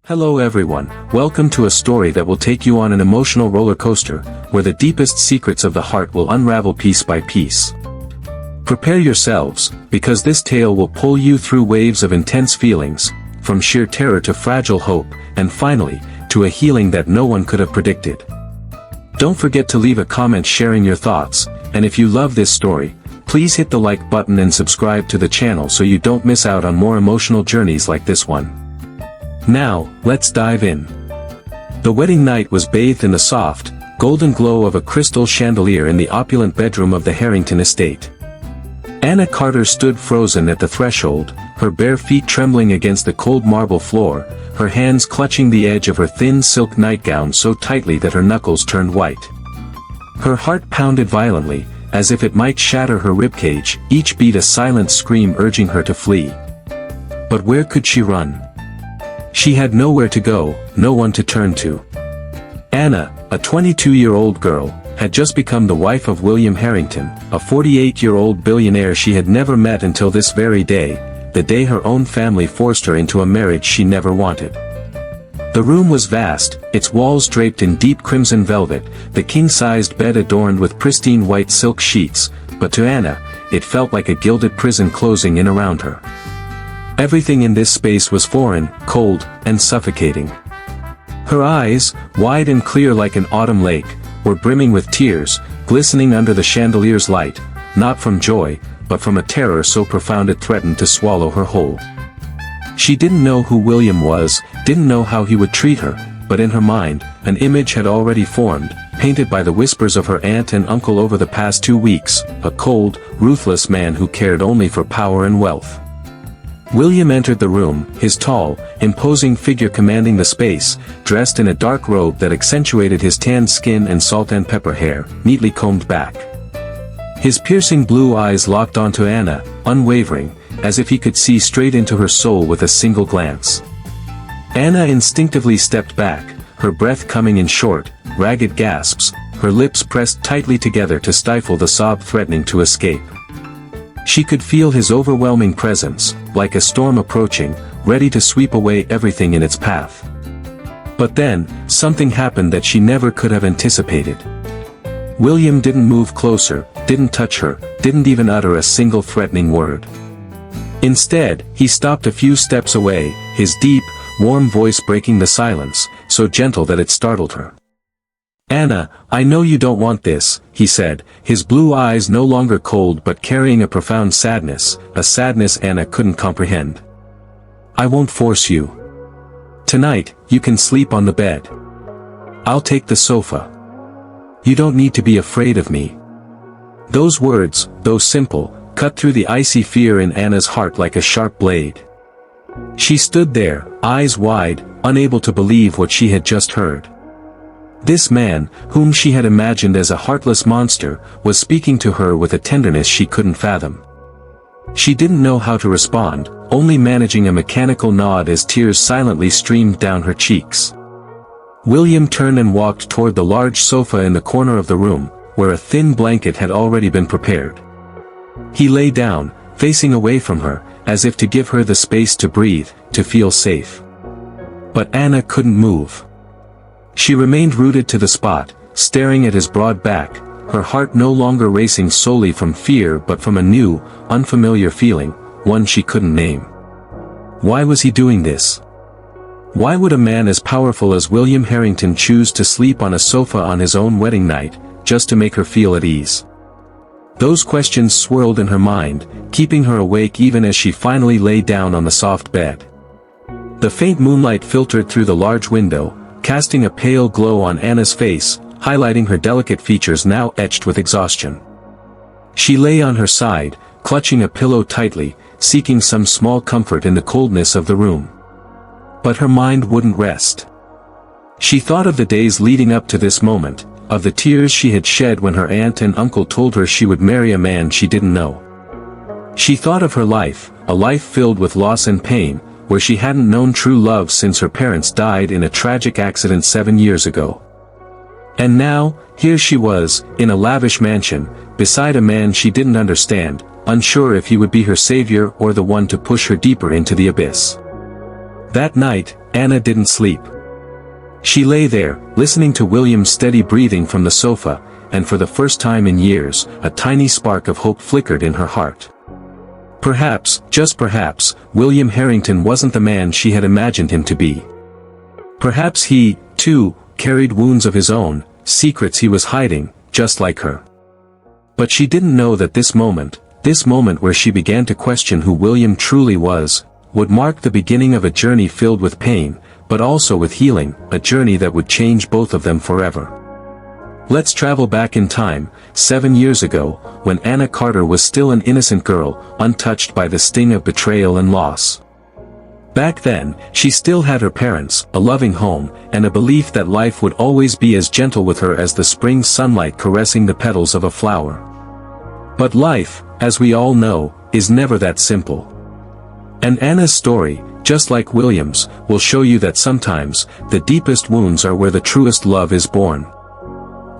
Hello everyone, welcome to a story that will take you on an emotional roller coaster, where the deepest secrets of the heart will unravel piece by piece. Prepare yourselves, because this tale will pull you through waves of intense feelings, from sheer terror to fragile hope, and finally, to a healing that no one could have predicted. Don't forget to leave a comment sharing your thoughts, and if you love this story, please hit the like button and subscribe to the channel so you don't miss out on more emotional journeys like this one. Now, let's dive in. The wedding night was bathed in the soft, golden glow of a crystal chandelier in the opulent bedroom of the Harrington estate. Anna Carter stood frozen at the threshold, her bare feet trembling against the cold marble floor, her hands clutching the edge of her thin silk nightgown so tightly that her knuckles turned white. Her heart pounded violently, as if it might shatter her ribcage, each beat a silent scream urging her to flee. But where could she run? She had nowhere to go, no one to turn to. Anna, a 22-year-old girl, had just become the wife of William Harrington, a 48-year-old billionaire she had never met until this very day, the day her own family forced her into a marriage she never wanted. The room was vast, its walls draped in deep crimson velvet, the king-sized bed adorned with pristine white silk sheets, but to Anna, it felt like a gilded prison closing in around her. Everything in this space was foreign, cold, and suffocating. Her eyes, wide and clear like an autumn lake, were brimming with tears, glistening under the chandelier's light, not from joy, but from a terror so profound it threatened to swallow her whole. She didn't know who William was, didn't know how he would treat her, but in her mind, an image had already formed, painted by the whispers of her aunt and uncle over the past 2 weeks, a cold, ruthless man who cared only for power and wealth. William entered the room, his tall, imposing figure commanding the space, dressed in a dark robe that accentuated his tanned skin and salt and pepper hair, neatly combed back. His piercing blue eyes locked onto Anna, unwavering, as if he could see straight into her soul with a single glance. Anna instinctively stepped back, her breath coming in short, ragged gasps, her lips pressed tightly together to stifle the sob threatening to escape. She could feel his overwhelming presence, like a storm approaching, ready to sweep away everything in its path. But then, something happened that she never could have anticipated. William didn't move closer, didn't touch her, didn't even utter a single threatening word. Instead, he stopped a few steps away, his deep, warm voice breaking the silence, so gentle that it startled her. "Anna, I know you don't want this," he said, his blue eyes no longer cold but carrying a profound sadness, a sadness Anna couldn't comprehend. "I won't force you. Tonight, you can sleep on the bed. I'll take the sofa. You don't need to be afraid of me." Those words, though simple, cut through the icy fear in Anna's heart like a sharp blade. She stood there, eyes wide, unable to believe what she had just heard. This man, whom she had imagined as a heartless monster, was speaking to her with a tenderness she couldn't fathom. She didn't know how to respond, only managing a mechanical nod as tears silently streamed down her cheeks. William turned and walked toward the large sofa in the corner of the room, where a thin blanket had already been prepared. He lay down, facing away from her, as if to give her the space to breathe, to feel safe. But Anna couldn't move. She remained rooted to the spot, staring at his broad back, her heart no longer racing solely from fear but from a new, unfamiliar feeling, one she couldn't name. Why was he doing this? Why would a man as powerful as William Harrington choose to sleep on a sofa on his own wedding night, just to make her feel at ease? Those questions swirled in her mind, keeping her awake even as she finally lay down on the soft bed. The faint moonlight filtered through the large window, casting a pale glow on Anna's face, highlighting her delicate features now etched with exhaustion. She lay on her side, clutching a pillow tightly, seeking some small comfort in the coldness of the room. But her mind wouldn't rest. She thought of the days leading up to this moment, of the tears she had shed when her aunt and uncle told her she would marry a man she didn't know. She thought of her life, a life filled with loss and pain, where she hadn't known true love since her parents died in a tragic accident 7 years ago. And now, here she was, in a lavish mansion, beside a man she didn't understand, unsure if he would be her savior or the one to push her deeper into the abyss. That night, Anna didn't sleep. She lay there, listening to William's steady breathing from the sofa, and for the first time in years, a tiny spark of hope flickered in her heart. Perhaps, just perhaps, William Harrington wasn't the man she had imagined him to be. Perhaps he, too, carried wounds of his own, secrets he was hiding, just like her. But she didn't know that this moment where she began to question who William truly was, would mark the beginning of a journey filled with pain, but also with healing, a journey that would change both of them forever. Let's travel back in time, 7 years ago, when Anna Carter was still an innocent girl, untouched by the sting of betrayal and loss. Back then, she still had her parents, a loving home, and a belief that life would always be as gentle with her as the spring sunlight caressing the petals of a flower. But life, as we all know, is never that simple. And Anna's story, just like William's, will show you that sometimes, the deepest wounds are where the truest love is born.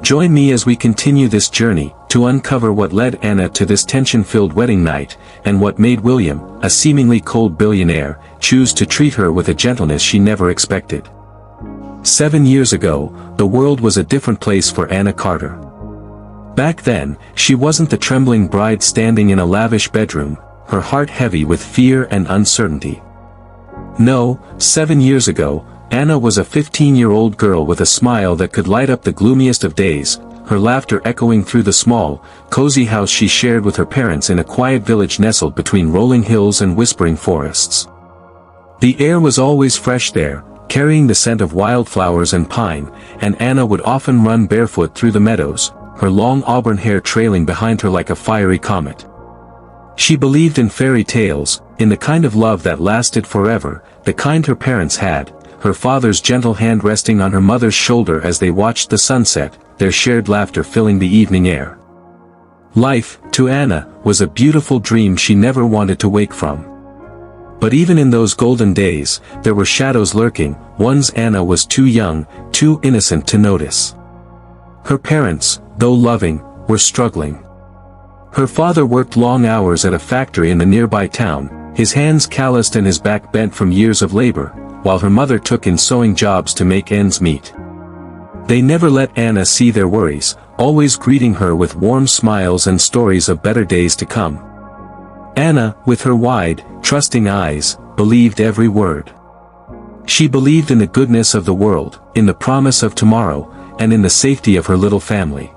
Join me as we continue this journey, to uncover what led Anna to this tension-filled wedding night, and what made William, a seemingly cold billionaire, choose to treat her with a gentleness she never expected. 7 years ago, the world was a different place for Anna Carter. Back then, she wasn't the trembling bride standing in a lavish bedroom, her heart heavy with fear and uncertainty. No, 7 years ago, Anna was a 15-year-old girl with a smile that could light up the gloomiest of days, her laughter echoing through the small, cozy house she shared with her parents in a quiet village nestled between rolling hills and whispering forests. The air was always fresh there, carrying the scent of wildflowers and pine, and Anna would often run barefoot through the meadows, her long auburn hair trailing behind her like a fiery comet. She believed in fairy tales, in the kind of love that lasted forever, the kind her parents had, her father's gentle hand resting on her mother's shoulder as they watched the sunset, their shared laughter filling the evening air. Life, to Anna, was a beautiful dream she never wanted to wake from. But even in those golden days, there were shadows lurking, ones Anna was too young, too innocent to notice. Her parents, though loving, were struggling. Her father worked long hours at a factory in the nearby town, his hands calloused and his back bent from years of labor, while her mother took in sewing jobs to make ends meet. They never let Anna see their worries, always greeting her with warm smiles and stories of better days to come. Anna, with her wide, trusting eyes, believed every word. She believed in the goodness of the world, in the promise of tomorrow, and in the safety of her little family.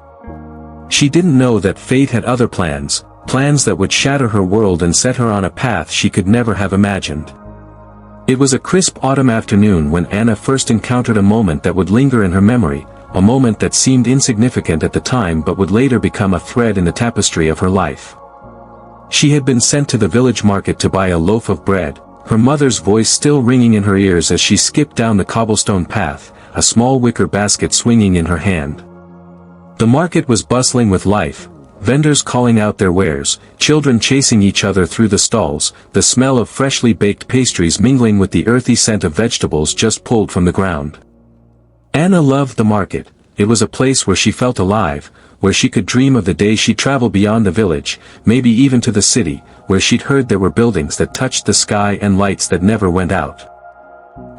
She didn't know that fate had other plans, plans that would shatter her world and set her on a path she could never have imagined. It was a crisp autumn afternoon when Anna first encountered a moment that would linger in her memory, a moment that seemed insignificant at the time but would later become a thread in the tapestry of her life. She had been sent to the village market to buy a loaf of bread, her mother's voice still ringing in her ears as she skipped down the cobblestone path, a small wicker basket swinging in her hand. The market was bustling with life, vendors calling out their wares, children chasing each other through the stalls, the smell of freshly baked pastries mingling with the earthy scent of vegetables just pulled from the ground. Anna loved the market. It was a place where she felt alive, where she could dream of the day she'd travel beyond the village, maybe even to the city, where she'd heard there were buildings that touched the sky and lights that never went out.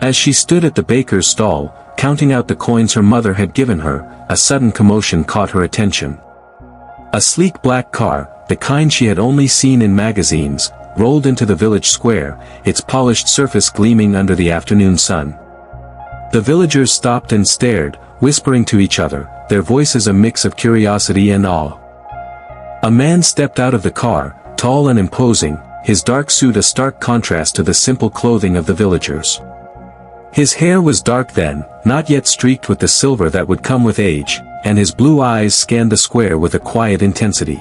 As she stood at the baker's stall, counting out the coins her mother had given her, a sudden commotion caught her attention. A sleek black car, the kind she had only seen in magazines, rolled into the village square, its polished surface gleaming under the afternoon sun. The villagers stopped and stared, whispering to each other, their voices a mix of curiosity and awe. A man stepped out of the car, tall and imposing, his dark suit a stark contrast to the simple clothing of the villagers. His hair was dark then, not yet streaked with the silver that would come with age, and his blue eyes scanned the square with a quiet intensity.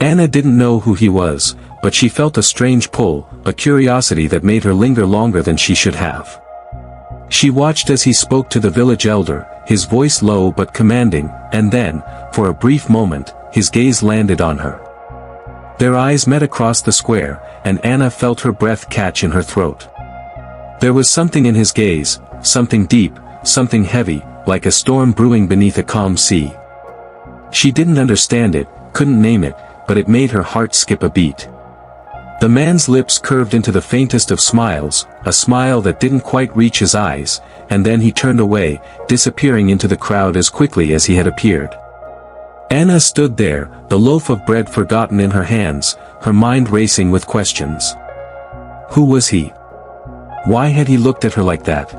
Anna didn't know who he was, but she felt a strange pull, a curiosity that made her linger longer than she should have. She watched as he spoke to the village elder, his voice low but commanding, and then, for a brief moment, his gaze landed on her. Their eyes met across the square, and Anna felt her breath catch in her throat. There was something in his gaze, something deep, something heavy, like a storm brewing beneath a calm sea. She didn't understand it, couldn't name it, but it made her heart skip a beat. The man's lips curved into the faintest of smiles, a smile that didn't quite reach his eyes, and then he turned away, disappearing into the crowd as quickly as he had appeared. Anna stood there, the loaf of bread forgotten in her hands, her mind racing with questions. Who was he? Why had he looked at her like that?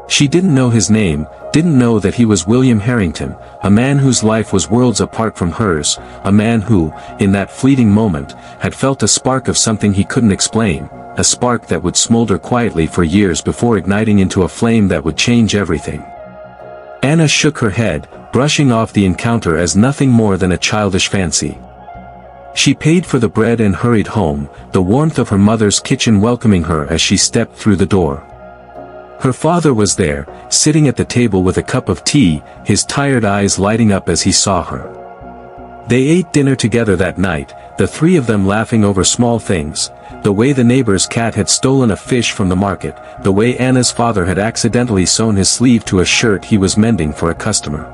She didn't know his name, didn't know that he was William Harrington, a man whose life was worlds apart from hers, a man who, in that fleeting moment, had felt a spark of something he couldn't explain, a spark that would smolder quietly for years before igniting into a flame that would change everything. Anna shook her head, brushing off the encounter as nothing more than a childish fancy. She paid for the bread and hurried home, the warmth of her mother's kitchen welcoming her as she stepped through the door. Her father was there, sitting at the table with a cup of tea, his tired eyes lighting up as he saw her. They ate dinner together that night, the three of them laughing over small things, the way the neighbor's cat had stolen a fish from the market, the way Anna's father had accidentally sewn his sleeve to a shirt he was mending for a customer.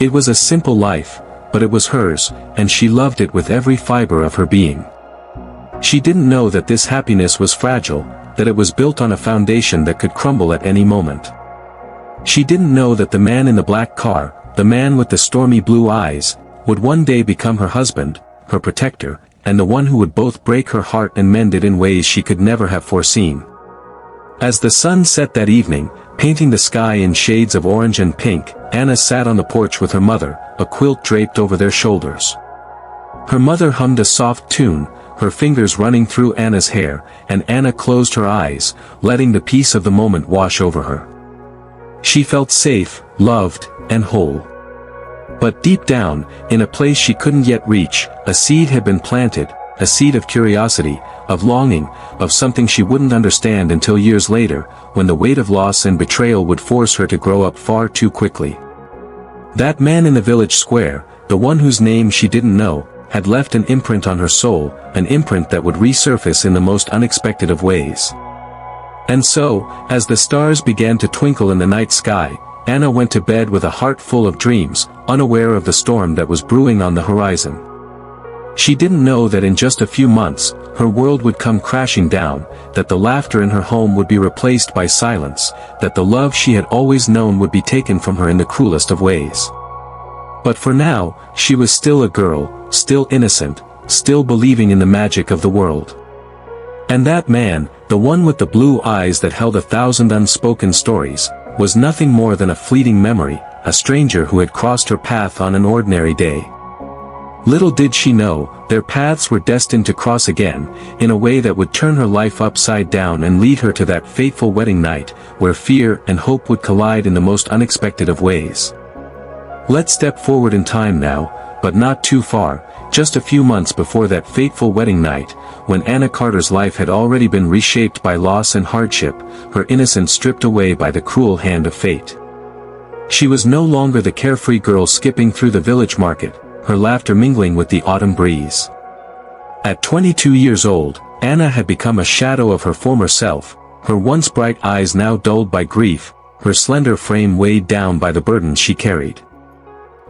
It was a simple life, but it was hers, and she loved it with every fiber of her being. She didn't know that this happiness was fragile, that it was built on a foundation that could crumble at any moment. She didn't know that the man in the black car, the man with the stormy blue eyes, would one day become her husband, her protector, and the one who would both break her heart and mend it in ways she could never have foreseen. As the sun set that evening, painting the sky in shades of orange and pink, Anna sat on the porch with her mother, a quilt draped over their shoulders. Her mother hummed a soft tune, her fingers running through Anna's hair, and Anna closed her eyes, letting the peace of the moment wash over her. She felt safe, loved, and whole. But deep down, in a place she couldn't yet reach, a seed had been planted, a seed of curiosity, of longing, of something she wouldn't understand until years later, when the weight of loss and betrayal would force her to grow up far too quickly. That man in the village square, the one whose name she didn't know, had left an imprint on her soul, an imprint that would resurface in the most unexpected of ways. And so, as the stars began to twinkle in the night sky, Anna went to bed with a heart full of dreams, unaware of the storm that was brewing on the horizon. She didn't know that in just a few months, her world would come crashing down, that the laughter in her home would be replaced by silence, that the love she had always known would be taken from her in the cruelest of ways. But for now, she was still a girl, still innocent, still believing in the magic of the world. And that man, the one with the blue eyes that held 1,000 unspoken stories, was nothing more than a fleeting memory, a stranger who had crossed her path on an ordinary day. Little did she know, their paths were destined to cross again, in a way that would turn her life upside down and lead her to that fateful wedding night, where fear and hope would collide in the most unexpected of ways. Let's step forward in time now, but not too far, just a few months before that fateful wedding night, when Anna Carter's life had already been reshaped by loss and hardship, her innocence stripped away by the cruel hand of fate. She was no longer the carefree girl skipping through the village market, her laughter mingling with the autumn breeze. At 22 years old, Anna had become a shadow of her former self, her once bright eyes now dulled by grief, her slender frame weighed down by the burdens she carried.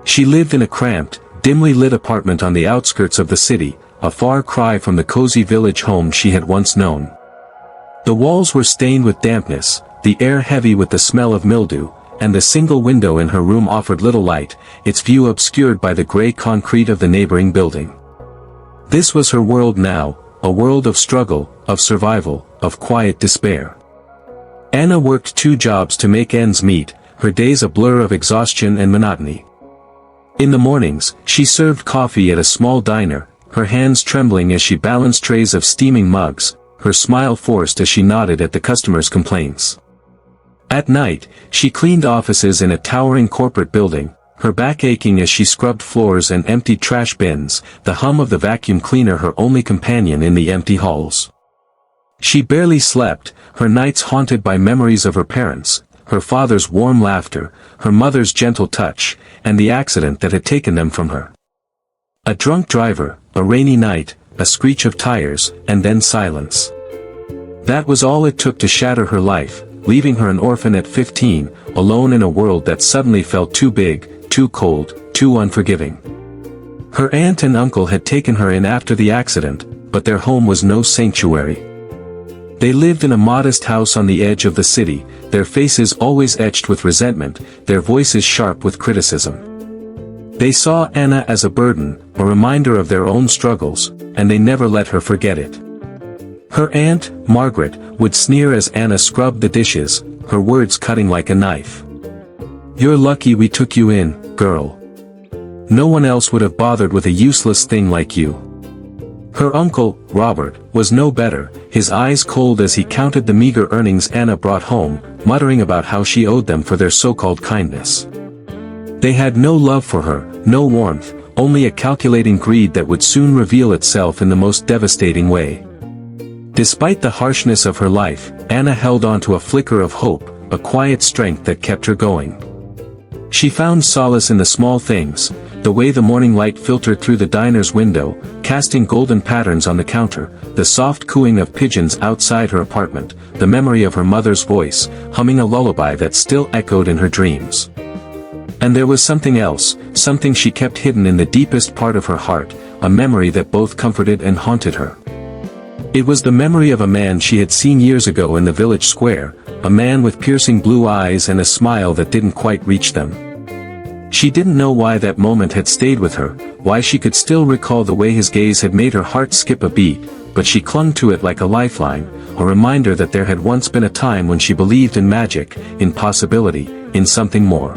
She lived in a cramped, dimly lit apartment on the outskirts of the city, a far cry from the cozy village home she had once known. The walls were stained with dampness, the air heavy with the smell of mildew, and the single window in her room offered little light, its view obscured by the gray concrete of the neighboring building. This was her world now, a world of struggle, of survival, of quiet despair. Anna worked 2 jobs to make ends meet, her days a blur of exhaustion and monotony. In the mornings, she served coffee at a small diner, her hands trembling as she balanced trays of steaming mugs, her smile forced as she nodded at the customers' complaints. At night, she cleaned offices in a towering corporate building, her back aching as she scrubbed floors and emptied trash bins, the hum of the vacuum cleaner her only companion in the empty halls. She barely slept, her nights haunted by memories of her parents, her father's warm laughter, her mother's gentle touch, and the accident that had taken them from her. A drunk driver, a rainy night, a screech of tires, and then silence. That was all it took to shatter her life, leaving her an orphan at 15, alone in a world that suddenly felt too big, too cold, too unforgiving. Her aunt and uncle had taken her in after the accident, but their home was no sanctuary. They lived in a modest house on the edge of the city, their faces always etched with resentment, their voices sharp with criticism. They saw Anna as a burden, a reminder of their own struggles, and they never let her forget it. Her aunt, Margaret, would sneer as Anna scrubbed the dishes, her words cutting like a knife. "You're lucky we took you in, girl. No one else would have bothered with a useless thing like you." Her uncle, Robert, was no better, his eyes cold as he counted the meager earnings Anna brought home, muttering about how she owed them for their so-called kindness. They had no love for her, no warmth, only a calculating greed that would soon reveal itself in the most devastating way. Despite the harshness of her life, Anna held on to a flicker of hope, a quiet strength that kept her going. She found solace in the small things, the way the morning light filtered through the diner's window, casting golden patterns on the counter, the soft cooing of pigeons outside her apartment, the memory of her mother's voice, humming a lullaby that still echoed in her dreams. And there was something else, something she kept hidden in the deepest part of her heart, a memory that both comforted and haunted her. It was the memory of a man she had seen years ago in the village square, a man with piercing blue eyes and a smile that didn't quite reach them. She didn't know why that moment had stayed with her, why she could still recall the way his gaze had made her heart skip a beat, but she clung to it like a lifeline, a reminder that there had once been a time when she believed in magic, in possibility, in something more.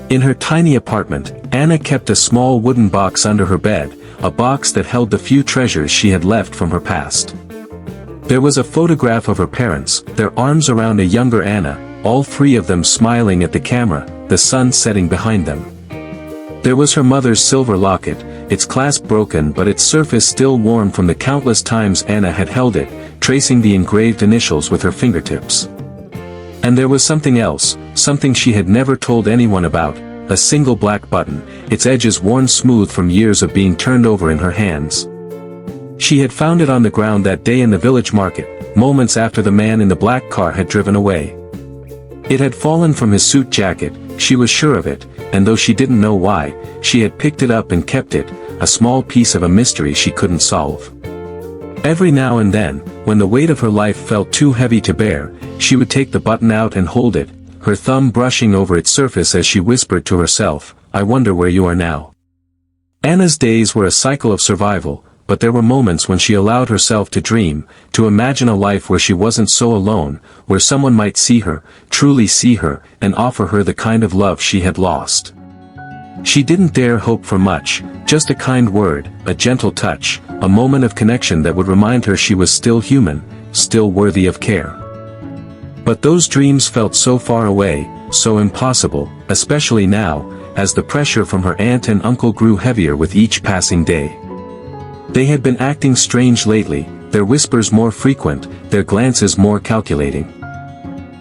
In her tiny apartment, Anna kept a small wooden box under her bed, a box that held the few treasures she had left from her past. There was a photograph of her parents, their arms around a younger Anna, all three of them smiling at the camera, the sun setting behind them. There was her mother's silver locket, its clasp broken but its surface still warm from the countless times Anna had held it, tracing the engraved initials with her fingertips. And there was something else, something she had never told anyone about, a single black button, its edges worn smooth from years of being turned over in her hands. She had found it on the ground that day in the village market, moments after the man in the black car had driven away. It had fallen from his suit jacket, she was sure of it, and though she didn't know why, she had picked it up and kept it, a small piece of a mystery she couldn't solve. Every now and then, when the weight of her life felt too heavy to bear, she would take the button out and hold it, her thumb brushing over its surface as she whispered to herself, "I wonder where you are now." Anna's days were a cycle of survival, but there were moments when she allowed herself to dream, to imagine a life where she wasn't so alone, where someone might see her, truly see her, and offer her the kind of love she had lost. She didn't dare hope for much, just a kind word, a gentle touch, a moment of connection that would remind her she was still human, still worthy of care. But those dreams felt so far away, so impossible, especially now, as the pressure from her aunt and uncle grew heavier with each passing day. They had been acting strange lately, their whispers more frequent, their glances more calculating.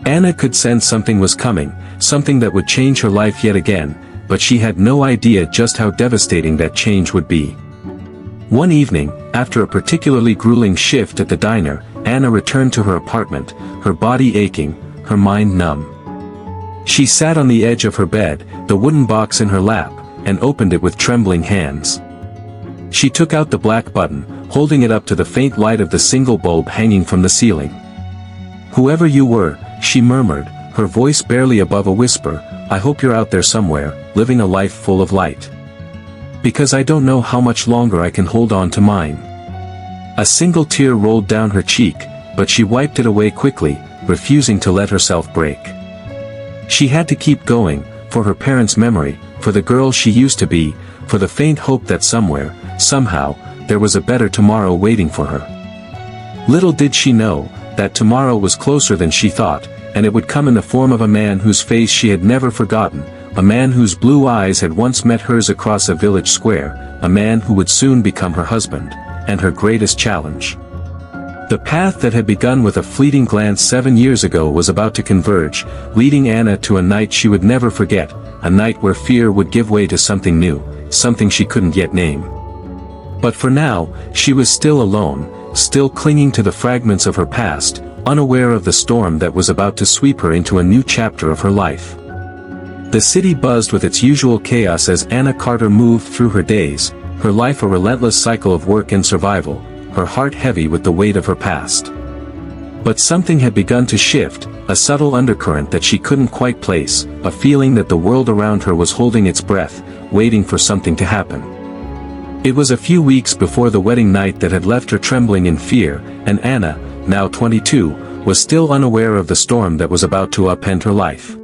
Anna could sense something was coming, something that would change her life yet again, but she had no idea just how devastating that change would be. One evening, after a particularly grueling shift at the diner, Anna returned to her apartment, her body aching, her mind numb. She sat on the edge of her bed, the wooden box in her lap, and opened it with trembling hands. She took out the black button, holding it up to the faint light of the single bulb hanging from the ceiling. "Whoever you were," she murmured, her voice barely above a whisper, "I hope you're out there somewhere, living a life full of light. Because I don't know how much longer I can hold on to mine." A single tear rolled down her cheek, but she wiped it away quickly, refusing to let herself break. She had to keep going, for her parents' memory, for the girl she used to be, for the faint hope that somewhere, somehow, there was a better tomorrow waiting for her. Little did she know, that tomorrow was closer than she thought, and it would come in the form of a man whose face she had never forgotten, a man whose blue eyes had once met hers across a village square, a man who would soon become her husband, and her greatest challenge. The path that had begun with a fleeting glance 7 years ago was about to converge, leading Anna to a night she would never forget, a night where fear would give way to something new, something she couldn't yet name. But for now, she was still alone, still clinging to the fragments of her past, unaware of the storm that was about to sweep her into a new chapter of her life. The city buzzed with its usual chaos as Anna Carter moved through her days, her life a relentless cycle of work and survival, her heart heavy with the weight of her past. But something had begun to shift, a subtle undercurrent that she couldn't quite place, a feeling that the world around her was holding its breath, waiting for something to happen. It was a few weeks before the wedding night that had left her trembling in fear, and Anna, now 22, was still unaware of the storm that was about to upend her life.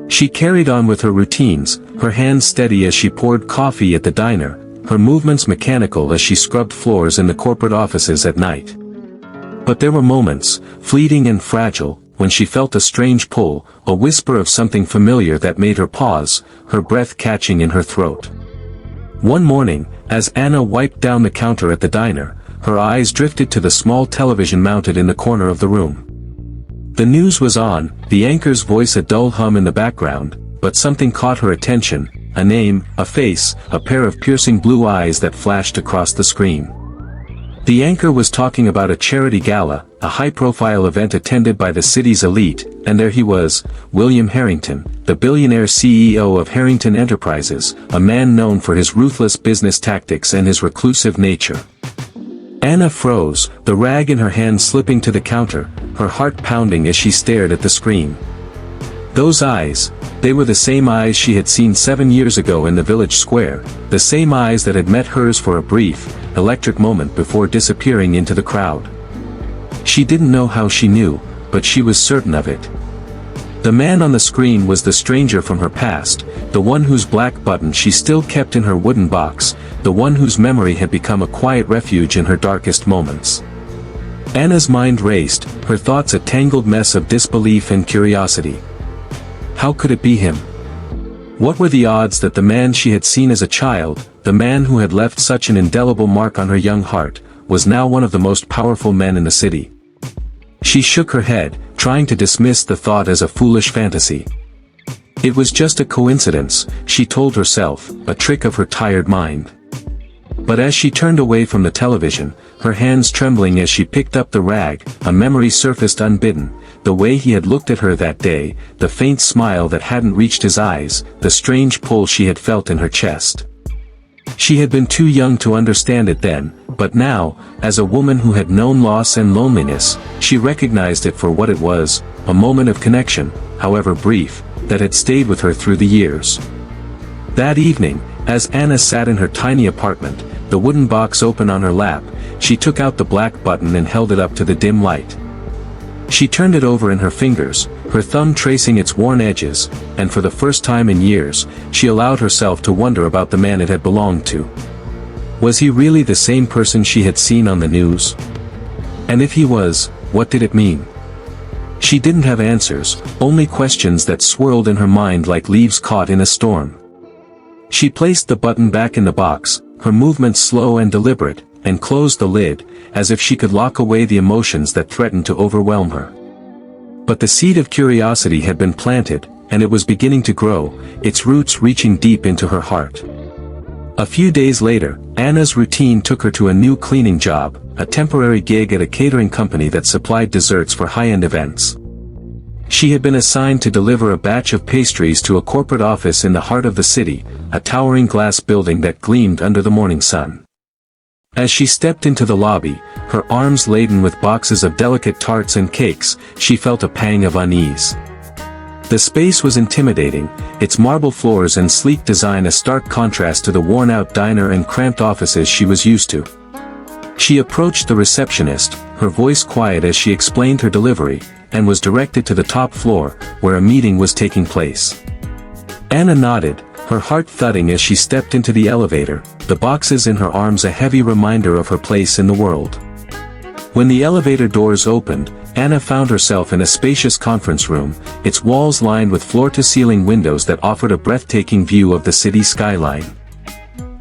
She carried on with her routines, her hands steady as she poured coffee at the diner, her movements mechanical as she scrubbed floors in the corporate offices at night. But there were moments, fleeting and fragile, when she felt a strange pull, a whisper of something familiar that made her pause, her breath catching in her throat. One morning, as Anna wiped down the counter at the diner, her eyes drifted to the small television mounted in the corner of the room. The news was on, the anchor's voice a dull hum in the background, but something caught her attention, a name, a face, a pair of piercing blue eyes that flashed across the screen. The anchor was talking about a charity gala, a high-profile event attended by the city's elite, and there he was, William Harrington, the billionaire CEO of Harrington Enterprises, a man known for his ruthless business tactics and his reclusive nature. Anna froze, the rag in her hand slipping to the counter, her heart pounding as she stared at the screen. Those eyes, they were the same eyes she had seen 7 years ago in the village square, the same eyes that had met hers for a brief, electric moment before disappearing into the crowd. She didn't know how she knew, but she was certain of it. The man on the screen was the stranger from her past, the one whose black button she still kept in her wooden box, the one whose memory had become a quiet refuge in her darkest moments. Anna's mind raced, her thoughts a tangled mess of disbelief and curiosity. How could it be him? What were the odds that the man she had seen as a child, the man who had left such an indelible mark on her young heart, was now one of the most powerful men in the city? She shook her head, trying to dismiss the thought as a foolish fantasy. It was just a coincidence, she told herself, a trick of her tired mind. But as she turned away from the television, her hands trembling as she picked up the rag, a memory surfaced unbidden, the way he had looked at her that day, the faint smile that hadn't reached his eyes, the strange pull she had felt in her chest. She had been too young to understand it then, but now, as a woman who had known loss and loneliness, she recognized it for what it was, a moment of connection, however brief, that had stayed with her through the years. That evening, as Anna sat in her tiny apartment, the wooden box open on her lap, she took out the black button and held it up to the dim light. She turned it over in her fingers, her thumb tracing its worn edges, and for the first time in years, she allowed herself to wonder about the man it had belonged to. Was he really the same person she had seen on the news? And if he was, what did it mean? She didn't have answers, only questions that swirled in her mind like leaves caught in a storm. She placed the button back in the box, her movements slow and deliberate, and closed the lid, as if she could lock away the emotions that threatened to overwhelm her. But the seed of curiosity had been planted, and it was beginning to grow, its roots reaching deep into her heart. A few days later, Anna's routine took her to a new cleaning job, a temporary gig at a catering company that supplied desserts for high-end events. She had been assigned to deliver a batch of pastries to a corporate office in the heart of the city, a towering glass building that gleamed under the morning sun. As she stepped into the lobby, her arms laden with boxes of delicate tarts and cakes, she felt a pang of unease. The space was intimidating, its marble floors and sleek design a stark contrast to the worn-out diner and cramped offices she was used to. She approached the receptionist, her voice quiet as she explained her delivery, and was directed to the top floor, where a meeting was taking place. Anna nodded, her heart thudding as she stepped into the elevator, the boxes in her arms a heavy reminder of her place in the world. When the elevator doors opened, Anna found herself in a spacious conference room, its walls lined with floor-to-ceiling windows that offered a breathtaking view of the city skyline.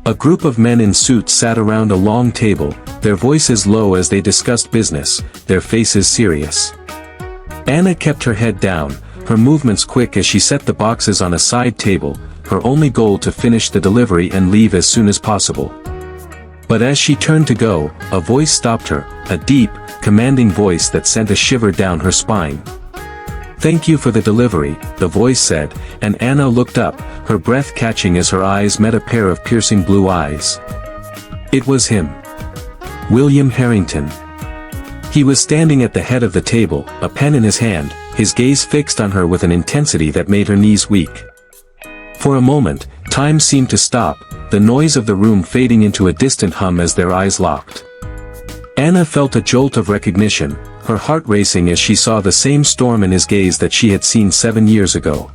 A group of men in suits sat around a long table, their voices low as they discussed business, their faces serious. Anna kept her head down, her movements quick as she set the boxes on a side table, her only goal to finish the delivery and leave as soon as possible. But as she turned to go, a voice stopped her, a deep, commanding voice that sent a shiver down her spine. "Thank you for the delivery," the voice said, and Anna looked up, her breath catching as her eyes met a pair of piercing blue eyes. It was him. William Harrington. He was standing at the head of the table, a pen in his hand, his gaze fixed on her with an intensity that made her knees weak. For a moment, time seemed to stop, the noise of the room fading into a distant hum as their eyes locked. Anna felt a jolt of recognition, her heart racing as she saw the same storm in his gaze that she had seen 7 years ago.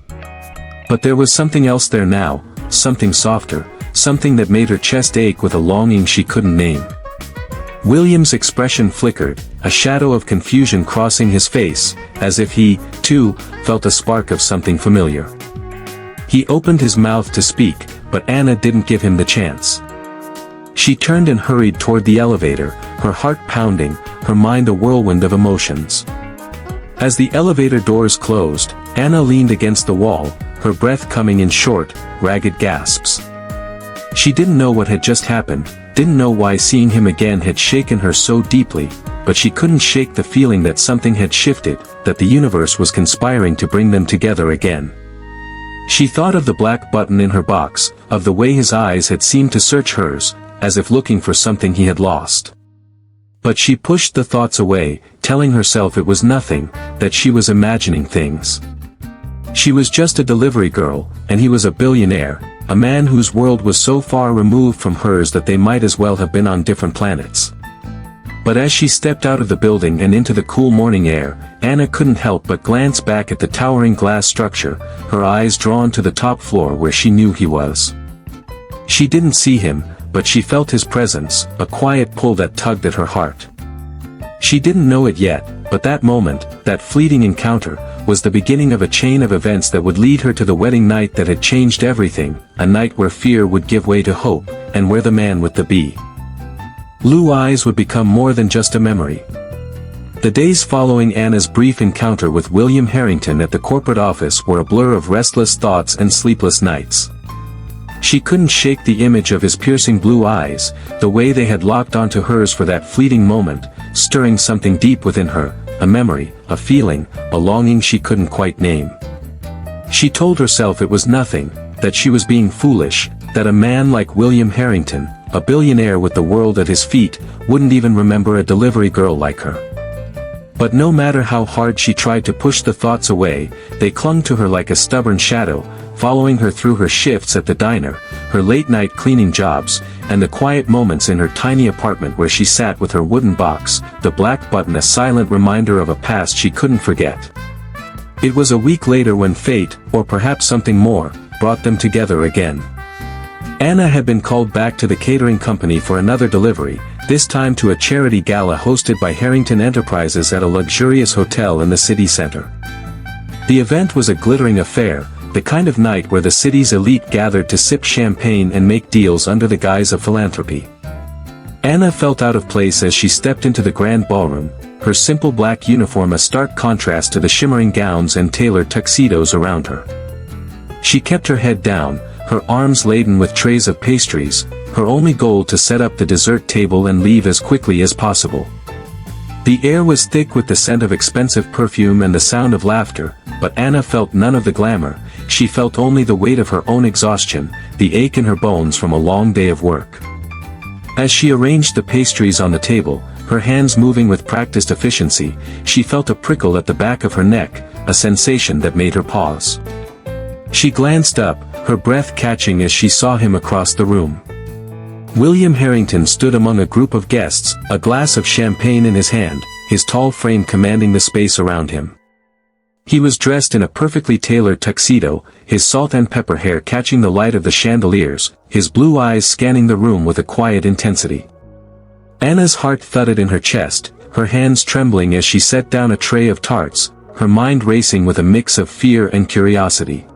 But there was something else there now, something softer, something that made her chest ache with a longing she couldn't name. William's expression flickered, a shadow of confusion crossing his face, as if he, too, felt a spark of something familiar. He opened his mouth to speak, but Anna didn't give him the chance. She turned and hurried toward the elevator, her heart pounding, her mind a whirlwind of emotions. As the elevator doors closed, Anna leaned against the wall, her breath coming in short, ragged gasps. She didn't know what had just happened, didn't know why seeing him again had shaken her so deeply, but she couldn't shake the feeling that something had shifted, that the universe was conspiring to bring them together again. She thought of the black button in her box, of the way his eyes had seemed to search hers, as if looking for something he had lost. But she pushed the thoughts away, telling herself it was nothing, that she was imagining things. She was just a delivery girl, and he was a billionaire, a man whose world was so far removed from hers that they might as well have been on different planets. But as she stepped out of the building and into the cool morning air, Anna couldn't help but glance back at the towering glass structure, her eyes drawn to the top floor where she knew he was. She didn't see him, but she felt his presence, a quiet pull that tugged at her heart. She didn't know it yet, but that moment, that fleeting encounter, was the beginning of a chain of events that would lead her to the wedding night that had changed everything, a night where fear would give way to hope, and where the man with the blue eyes would become more than just a memory. The days following Anna's brief encounter with William Harrington at the corporate office were a blur of restless thoughts and sleepless nights. She couldn't shake the image of his piercing blue eyes, the way they had locked onto hers for that fleeting moment, stirring something deep within her, a memory, a feeling, a longing she couldn't quite name. She told herself it was nothing, that she was being foolish, that a man like William Harrington, a billionaire with the world at his feet, wouldn't even remember a delivery girl like her. But no matter how hard she tried to push the thoughts away, they clung to her like a stubborn shadow, following her through her shifts at the diner, her late-night cleaning jobs, and the quiet moments in her tiny apartment where she sat with her wooden box, the black button a silent reminder of a past she couldn't forget. It was a week later when fate, or perhaps something more, brought them together again. Anna had been called back to the catering company for another delivery, this time to a charity gala hosted by Harrington Enterprises at a luxurious hotel in the city center. The event was a glittering affair, the kind of night where the city's elite gathered to sip champagne and make deals under the guise of philanthropy. Anna felt out of place as she stepped into the grand ballroom, her simple black uniform a stark contrast to the shimmering gowns and tailored tuxedos around her. She kept her head down, her arms laden with trays of pastries, her only goal to set up the dessert table and leave as quickly as possible. The air was thick with the scent of expensive perfume and the sound of laughter, but Anna felt none of the glamour, she felt only the weight of her own exhaustion, the ache in her bones from a long day of work. As she arranged the pastries on the table, her hands moving with practiced efficiency, she felt a prickle at the back of her neck, a sensation that made her pause. She glanced up, her breath catching as she saw him across the room. William Harrington stood among a group of guests, a glass of champagne in his hand, his tall frame commanding the space around him. He was dressed in a perfectly tailored tuxedo, his salt and pepper hair catching the light of the chandeliers, his blue eyes scanning the room with a quiet intensity. Anna's heart thudded in her chest, her hands trembling as she set down a tray of tarts, her mind racing with a mix of fear and curiosity.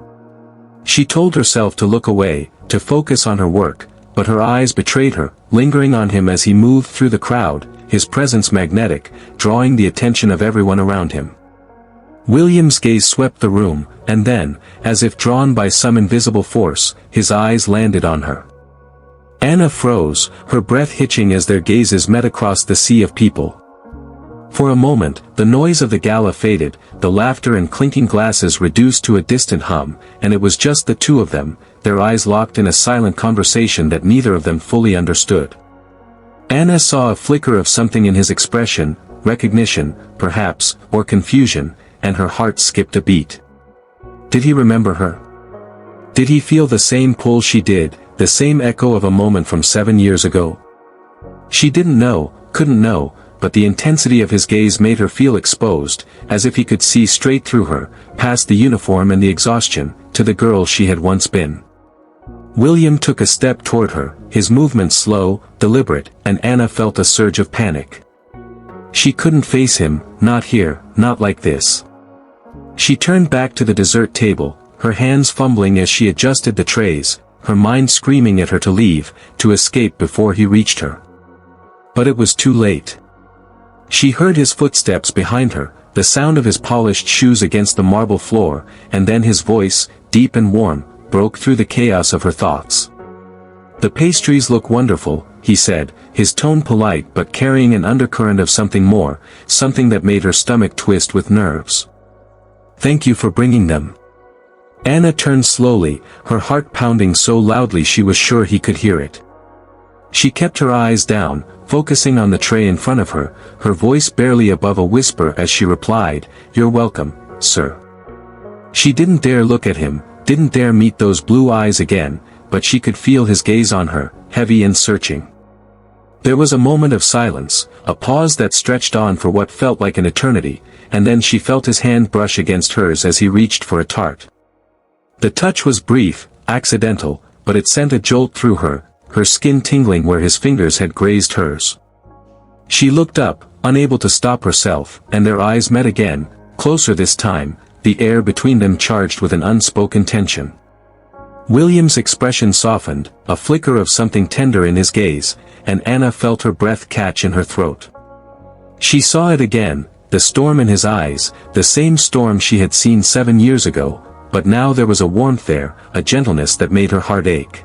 She told herself to look away, to focus on her work, but her eyes betrayed her, lingering on him as he moved through the crowd, his presence magnetic, drawing the attention of everyone around him. William's gaze swept the room, and then, as if drawn by some invisible force, his eyes landed on her. Anna froze, her breath hitching as their gazes met across the sea of people. For a moment, the noise of the gala faded, the laughter and clinking glasses reduced to a distant hum, and it was just the two of them, their eyes locked in a silent conversation that neither of them fully understood. Anna saw a flicker of something in his expression, recognition, perhaps, or confusion, and her heart skipped a beat. Did he remember her? Did he feel the same pull she did, the same echo of a moment from 7 years ago? She didn't know, couldn't know, but the intensity of his gaze made her feel exposed, as if he could see straight through her, past the uniform and the exhaustion, to the girl she had once been. William took a step toward her, his movements slow, deliberate, and Anna felt a surge of panic. She couldn't face him, not here, not like this. She turned back to the dessert table, her hands fumbling as she adjusted the trays, her mind screaming at her to leave, to escape before he reached her. But it was too late. She heard his footsteps behind her, the sound of his polished shoes against the marble floor, and then his voice, deep and warm, broke through the chaos of her thoughts. "The pastries look wonderful," he said, his tone polite but carrying an undercurrent of something more, something that made her stomach twist with nerves. "Thank you for bringing them." Anna turned slowly, her heart pounding so loudly she was sure he could hear it. She kept her eyes down, focusing on the tray in front of her, her voice barely above a whisper as she replied, "You're welcome, sir." She didn't dare look at him, didn't dare meet those blue eyes again, but she could feel his gaze on her, heavy and searching. There was a moment of silence, a pause that stretched on for what felt like an eternity, and then she felt his hand brush against hers as he reached for a tart. The touch was brief, accidental, but it sent a jolt through her, her skin tingling where his fingers had grazed hers. She looked up, unable to stop herself, and their eyes met again, closer this time, the air between them charged with an unspoken tension. William's expression softened, a flicker of something tender in his gaze, and Anna felt her breath catch in her throat. She saw it again, the storm in his eyes, the same storm she had seen 7 years ago, but now there was a warmth there, a gentleness that made her heart ache.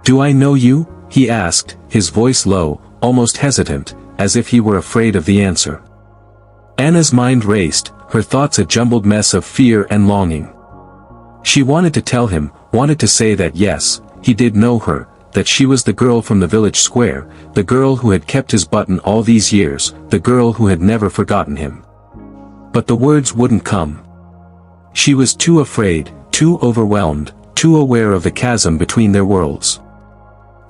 "Do I know you?" he asked, his voice low, almost hesitant, as if he were afraid of the answer. Anna's mind raced, her thoughts a jumbled mess of fear and longing. She wanted to tell him, wanted to say that yes, he did know her, that she was the girl from the village square, the girl who had kept his button all these years, the girl who had never forgotten him. But the words wouldn't come. She was too afraid, too overwhelmed, too aware of the chasm between their worlds.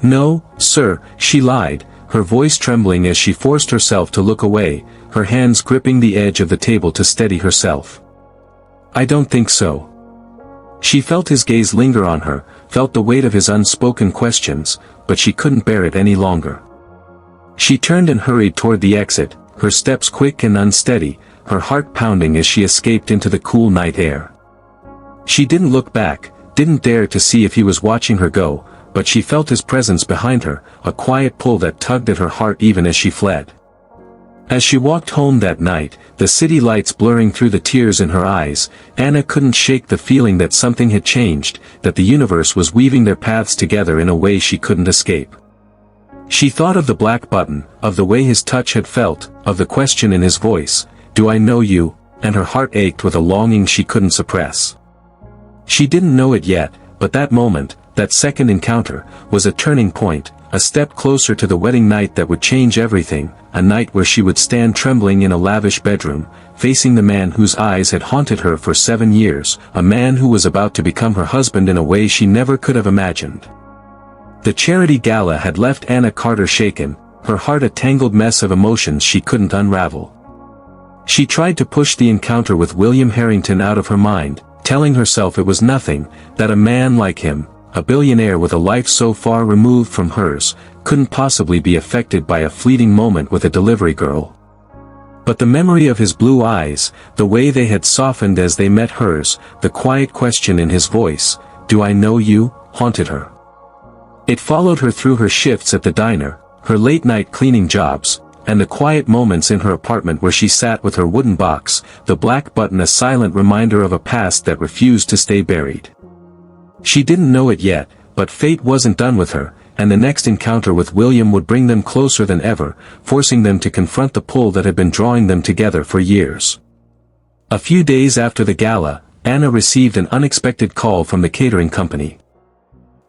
"No, sir," she lied, her voice trembling as she forced herself to look away, her hands gripping the edge of the table to steady herself. "I don't think so." She felt his gaze linger on her, felt the weight of his unspoken questions, but she couldn't bear it any longer. She turned and hurried toward the exit, her steps quick and unsteady, her heart pounding as she escaped into the cool night air. She didn't look back, didn't dare to see if he was watching her go, but she felt his presence behind her, a quiet pull that tugged at her heart even as she fled. As she walked home that night, the city lights blurring through the tears in her eyes, Anna couldn't shake the feeling that something had changed, that the universe was weaving their paths together in a way she couldn't escape. She thought of the black button, of the way his touch had felt, of the question in his voice, "Do I know you?" and her heart ached with a longing she couldn't suppress. She didn't know it yet, but that moment, that second encounter, was a turning point, a step closer to the wedding night that would change everything, a night where she would stand trembling in a lavish bedroom, facing the man whose eyes had haunted her for 7 years, a man who was about to become her husband in a way she never could have imagined. The charity gala had left Anna Carter shaken, her heart a tangled mess of emotions she couldn't unravel. She tried to push the encounter with William Harrington out of her mind, telling herself it was nothing, that a man like him, a billionaire with a life so far removed from hers, couldn't possibly be affected by a fleeting moment with a delivery girl. But the memory of his blue eyes, the way they had softened as they met hers, the quiet question in his voice, "Do I know you?" haunted her. It followed her through her shifts at the diner, her late-night cleaning jobs, and the quiet moments in her apartment where she sat with her wooden box, the black button a silent reminder of a past that refused to stay buried. She didn't know it yet, but fate wasn't done with her, and the next encounter with William would bring them closer than ever, forcing them to confront the pull that had been drawing them together for years. A few days after the gala, Anna received an unexpected call from the catering company.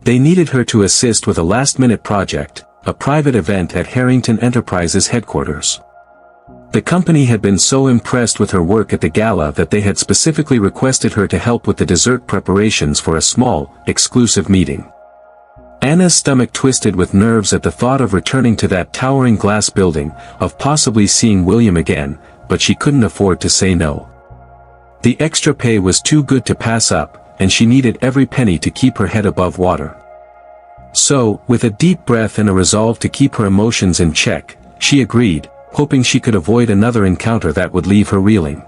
They needed her to assist with a last-minute project, a private event at Harrington Enterprises headquarters. The company had been so impressed with her work at the gala that they had specifically requested her to help with the dessert preparations for a small, exclusive meeting. Anna's stomach twisted with nerves at the thought of returning to that towering glass building, of possibly seeing William again, but she couldn't afford to say no. The extra pay was too good to pass up, and she needed every penny to keep her head above water. So, with a deep breath and a resolve to keep her emotions in check, she agreed, hoping she could avoid another encounter that would leave her reeling.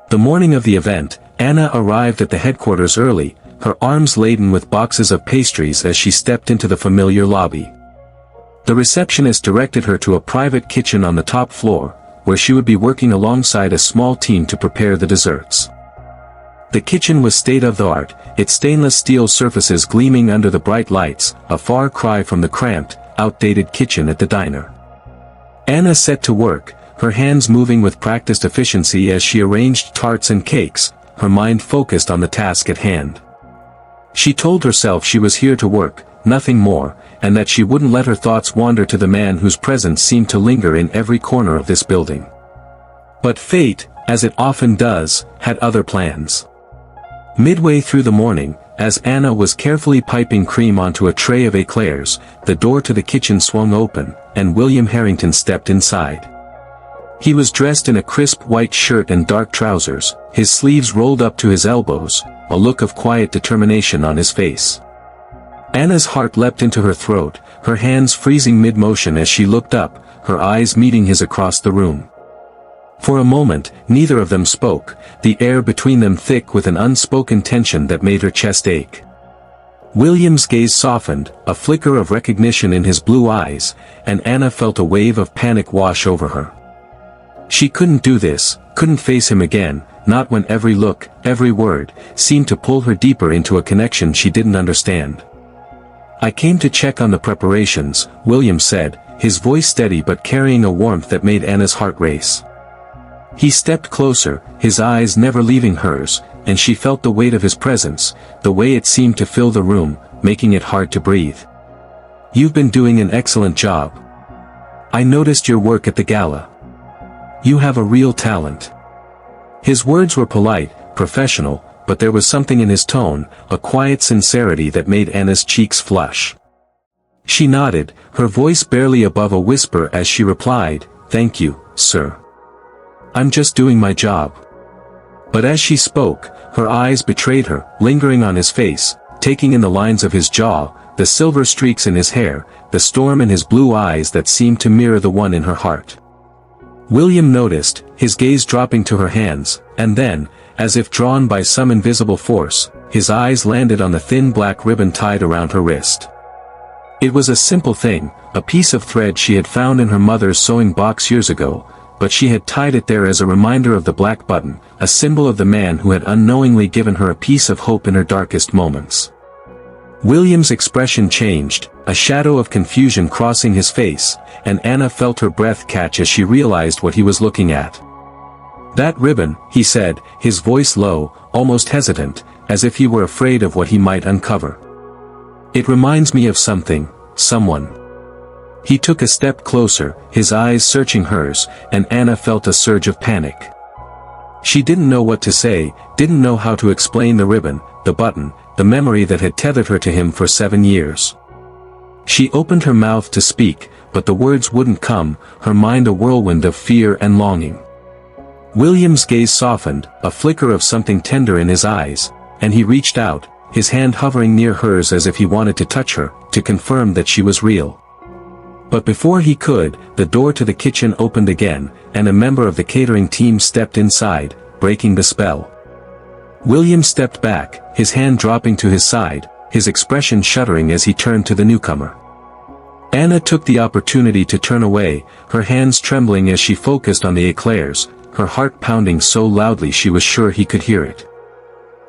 The morning of the event, Anna arrived at the headquarters early, her arms laden with boxes of pastries as she stepped into the familiar lobby. The receptionist directed her to a private kitchen on the top floor, where she would be working alongside a small team to prepare the desserts. The kitchen was state-of-the-art, its stainless steel surfaces gleaming under the bright lights, a far cry from the cramped, outdated kitchen at the diner. Anna set to work, her hands moving with practiced efficiency as she arranged tarts and cakes, her mind focused on the task at hand. She told herself she was here to work, nothing more, and that she wouldn't let her thoughts wander to the man whose presence seemed to linger in every corner of this building. But fate, as it often does, had other plans. Midway through the morning, as Anna was carefully piping cream onto a tray of eclairs, the door to the kitchen swung open, and William Harrington stepped inside. He was dressed in a crisp white shirt and dark trousers, his sleeves rolled up to his elbows, a look of quiet determination on his face. Anna's heart leapt into her throat, her hands freezing mid-motion as she looked up, her eyes meeting his across the room. For a moment, neither of them spoke, the air between them thick with an unspoken tension that made her chest ache. William's gaze softened, a flicker of recognition in his blue eyes, and Anna felt a wave of panic wash over her. She couldn't do this, couldn't face him again, not when every look, every word, seemed to pull her deeper into a connection she didn't understand. "I came to check on the preparations," William said, his voice steady but carrying a warmth that made Anna's heart race. He stepped closer, his eyes never leaving hers, and she felt the weight of his presence, the way it seemed to fill the room, making it hard to breathe. "You've been doing an excellent job. I noticed your work at the gala. You have a real talent." His words were polite, professional, but there was something in his tone, a quiet sincerity that made Anna's cheeks flush. She nodded, her voice barely above a whisper as she replied, "Thank you, sir. I'm just doing my job." But as she spoke, her eyes betrayed her, lingering on his face, taking in the lines of his jaw, the silver streaks in his hair, the storm in his blue eyes that seemed to mirror the one in her heart. William noticed, his gaze dropping to her hands, and then, as if drawn by some invisible force, his eyes landed on the thin black ribbon tied around her wrist. It was a simple thing, a piece of thread she had found in her mother's sewing box years ago, but she had tied it there as a reminder of the black button, a symbol of the man who had unknowingly given her a piece of hope in her darkest moments. William's expression changed, a shadow of confusion crossing his face, and Anna felt her breath catch as she realized what he was looking at. "That ribbon," he said, his voice low, almost hesitant, as if he were afraid of what he might uncover. "It reminds me of something, someone." He took a step closer, his eyes searching hers, and Anna felt a surge of panic. She didn't know what to say, didn't know how to explain the ribbon, the button, the memory that had tethered her to him for 7 years. She opened her mouth to speak, but the words wouldn't come, her mind a whirlwind of fear and longing. William's gaze softened, a flicker of something tender in his eyes, and he reached out, his hand hovering near hers as if he wanted to touch her, to confirm that she was real. But before he could, the door to the kitchen opened again, and a member of the catering team stepped inside, breaking the spell. William stepped back, his hand dropping to his side, his expression shuddering as he turned to the newcomer. Anna took the opportunity to turn away, her hands trembling as she focused on the eclairs, her heart pounding so loudly she was sure he could hear it.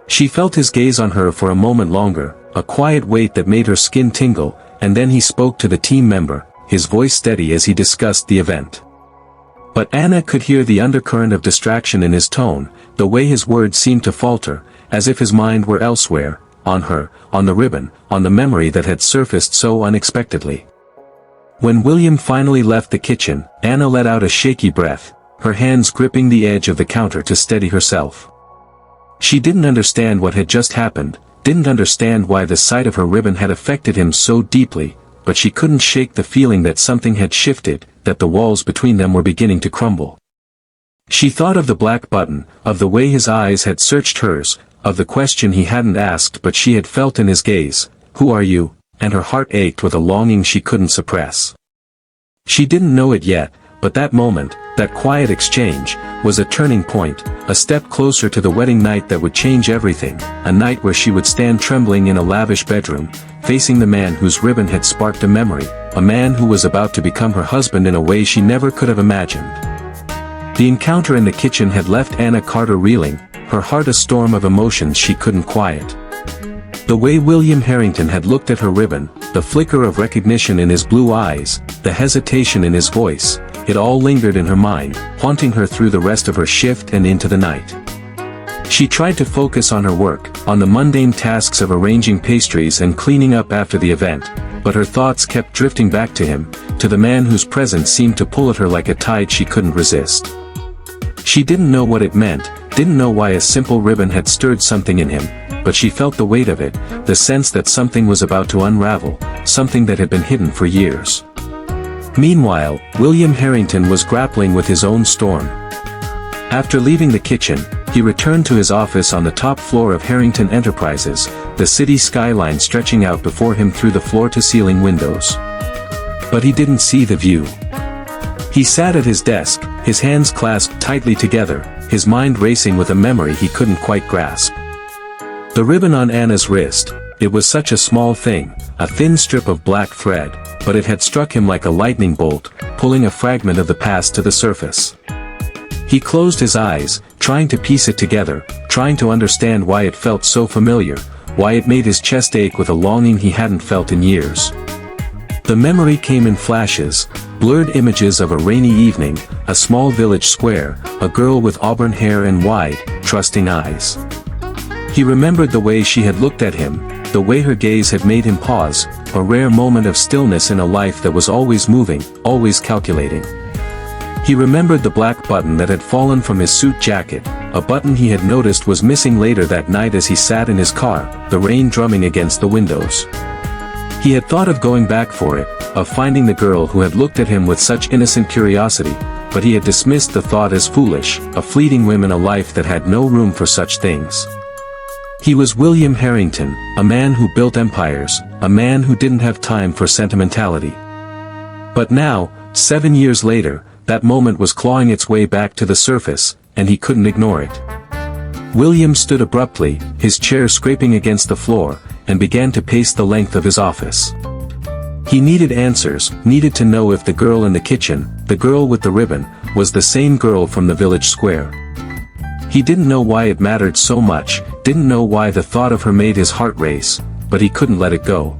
She felt his gaze on her for a moment longer, a quiet weight that made her skin tingle, and then he spoke to the team member, his voice steady as he discussed the event. But Anna could hear the undercurrent of distraction in his tone, the way his words seemed to falter, as if his mind were elsewhere, on her, on the ribbon, on the memory that had surfaced so unexpectedly. When William finally left the kitchen, Anna let out a shaky breath, her hands gripping the edge of the counter to steady herself. She didn't understand what had just happened, didn't understand why the sight of her ribbon had affected him so deeply, but she couldn't shake the feeling that something had shifted, that the walls between them were beginning to crumble. She thought of the black button, of the way his eyes had searched hers, of the question he hadn't asked but she had felt in his gaze, "Who are you?" and her heart ached with a longing she couldn't suppress. She didn't know it yet, but that moment, that quiet exchange, was a turning point, a step closer to the wedding night that would change everything, a night where she would stand trembling in a lavish bedroom, facing the man whose ribbon had sparked a memory, a man who was about to become her husband in a way she never could have imagined. The encounter in the kitchen had left Anna Carter reeling, her heart a storm of emotions she couldn't quiet. The way William Harrington had looked at her ribbon, the flicker of recognition in his blue eyes, the hesitation in his voice, it all lingered in her mind, haunting her through the rest of her shift and into the night. She tried to focus on her work, on the mundane tasks of arranging pastries and cleaning up after the event, but her thoughts kept drifting back to him, to the man whose presence seemed to pull at her like a tide she couldn't resist. She didn't know what it meant, didn't know why a simple ribbon had stirred something in him, but she felt the weight of it, the sense that something was about to unravel, something that had been hidden for years. Meanwhile, William Harrington was grappling with his own storm. After leaving the kitchen, he returned to his office on the top floor of Harrington Enterprises, the city skyline stretching out before him through the floor-to-ceiling windows. But he didn't see the view. He sat at his desk, his hands clasped tightly together, his mind racing with a memory he couldn't quite grasp. The ribbon on Anna's wrist, it was such a small thing, a thin strip of black thread, but it had struck him like a lightning bolt, pulling a fragment of the past to the surface. He closed his eyes, trying to piece it together, trying to understand why it felt so familiar, why it made his chest ache with a longing he hadn't felt in years. The memory came in flashes, blurred images of a rainy evening, a small village square, a girl with auburn hair and wide, trusting eyes. He remembered the way she had looked at him, the way her gaze had made him pause, a rare moment of stillness in a life that was always moving, always calculating. He remembered the black button that had fallen from his suit jacket, a button he had noticed was missing later that night as he sat in his car, the rain drumming against the windows. He had thought of going back for it, of finding the girl who had looked at him with such innocent curiosity, but he had dismissed the thought as foolish, a fleeting whim in a life that had no room for such things. He was William Harrington, a man who built empires, a man who didn't have time for sentimentality. But now, 7 years later, that moment was clawing its way back to the surface, and he couldn't ignore it. William stood abruptly, his chair scraping against the floor, and began to pace the length of his office. He needed answers, needed to know if the girl in the kitchen, the girl with the ribbon, was the same girl from the village square. He didn't know why it mattered so much, didn't know why the thought of her made his heart race, but he couldn't let it go.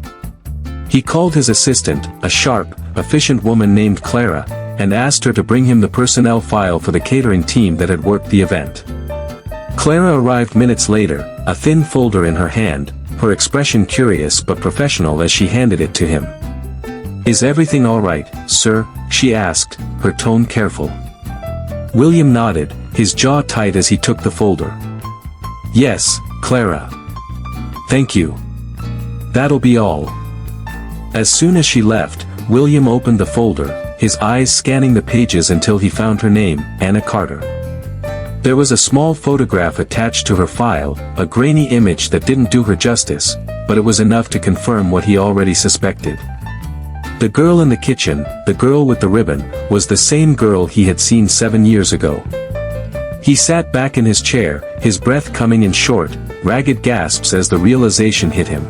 He called his assistant, a sharp, efficient woman named Clara, and asked her to bring him the personnel file for the catering team that had worked the event. Clara arrived minutes later, a thin folder in her hand, her expression curious but professional as she handed it to him. "Is everything all right, sir?" she asked, her tone careful. William nodded, his jaw tight as he took the folder. "Yes, Clara. Thank you. That'll be all." As soon as she left, William opened the folder, his eyes scanning the pages until he found her name, Anna Carter. There was a small photograph attached to her file, a grainy image that didn't do her justice, but it was enough to confirm what he already suspected. The girl in the kitchen, the girl with the ribbon, was the same girl he had seen 7 years ago. He sat back in his chair, his breath coming in short, ragged gasps as the realization hit him.